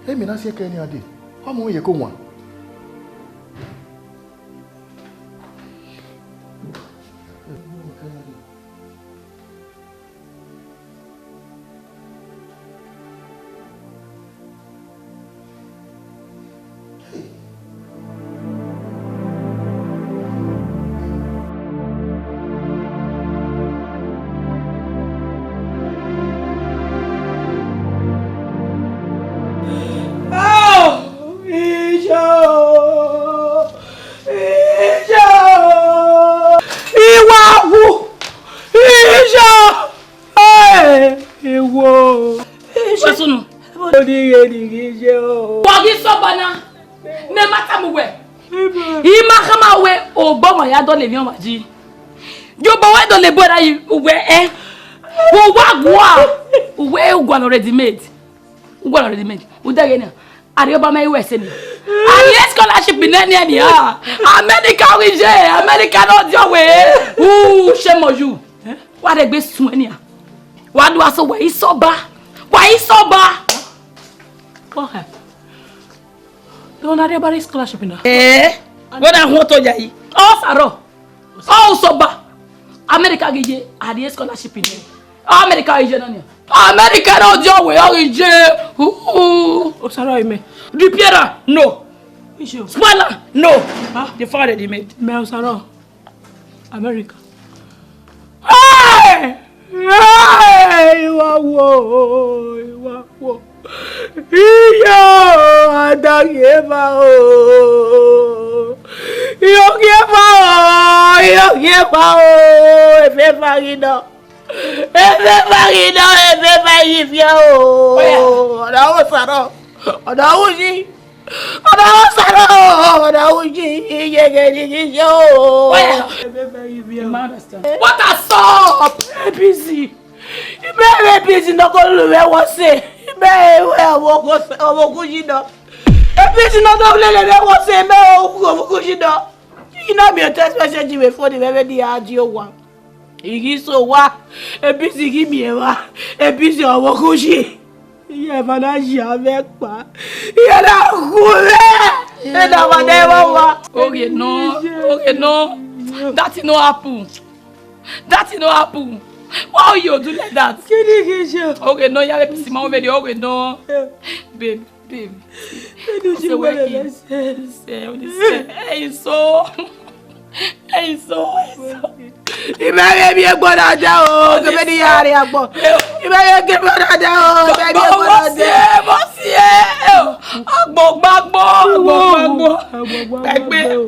Hey, me not see any idea. How more you go one? Don't leave your maji. You but why don't le bother you where who wa we already made. Who already made. Who that again? Arioba my US ni. Ari scholarship in any America we je, America not your way. Ooh, shame on you. What a best suenia. What was so why so ba? Why so ba? What? Don't Arioba scholarship in. What I want to jai. Oh, Saro. Oh, so ba. America ge Ari scholarship in. America is nani. America not your way. Oh, sorry, me. Ripiera, no. Spoiler, no. The father they made. Mel Saro. America. Hey! Hey! Wow! Yo, I don't give out. You give out. If ever you know. Everybody know, everybody if you what I saw busy. Very busy not going to what say. Very well walk busy not what say you know me a text message before the very audio one. Igi so wa ebisi gi mi wa ebisi owo kushi iye manaji avec pa iye na kule e na whatever wa okay no that no happen why you do like that okay no ya ebisi ma over there okay no babe Hey, so. Ibere bi egboda ja o, so be di yare agbo. Ibere ge gboda ja o, be bi egboda ja. Mo si agbo.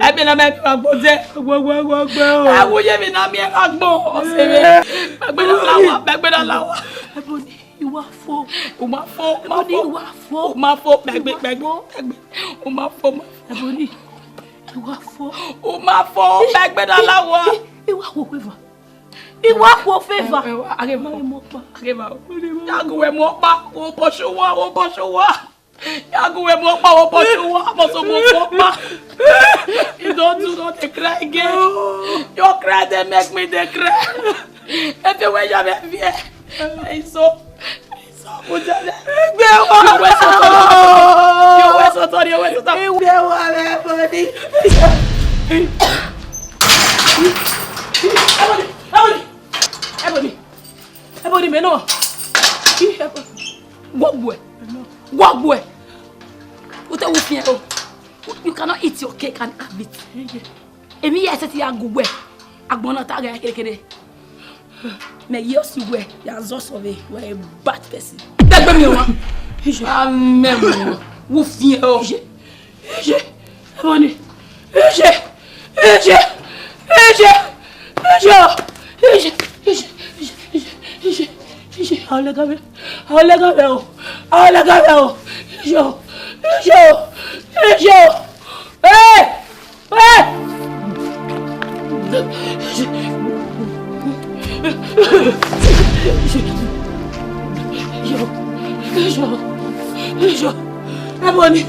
Egbe na me agbo je. Agbo. Awo ye mi na mi agbo. O se be. Begbe na lawa. Ebony, you are for. Uma fo. Ebony, Begbe. Uma fo. Ebony. Iwa fo begbe da lawa. Iwa wo favor. Areba. Yago we mo pa, wo poshowa. Yago we mo pa, wo poshowa, mo so mo pa. You don't cry again. Your cry they make me they cry. If you way jamais viens. So Mujale. You were so sorry. Ebony, me no. Wagwe. You cannot eat your cake and have it. Emi yes eti agwe. Agbona ta ga kekere. Me yes you were. You are just of a bad person. Dagbe mi wa. Amen. Wo fien o. Ebony. Alegave. Ebony.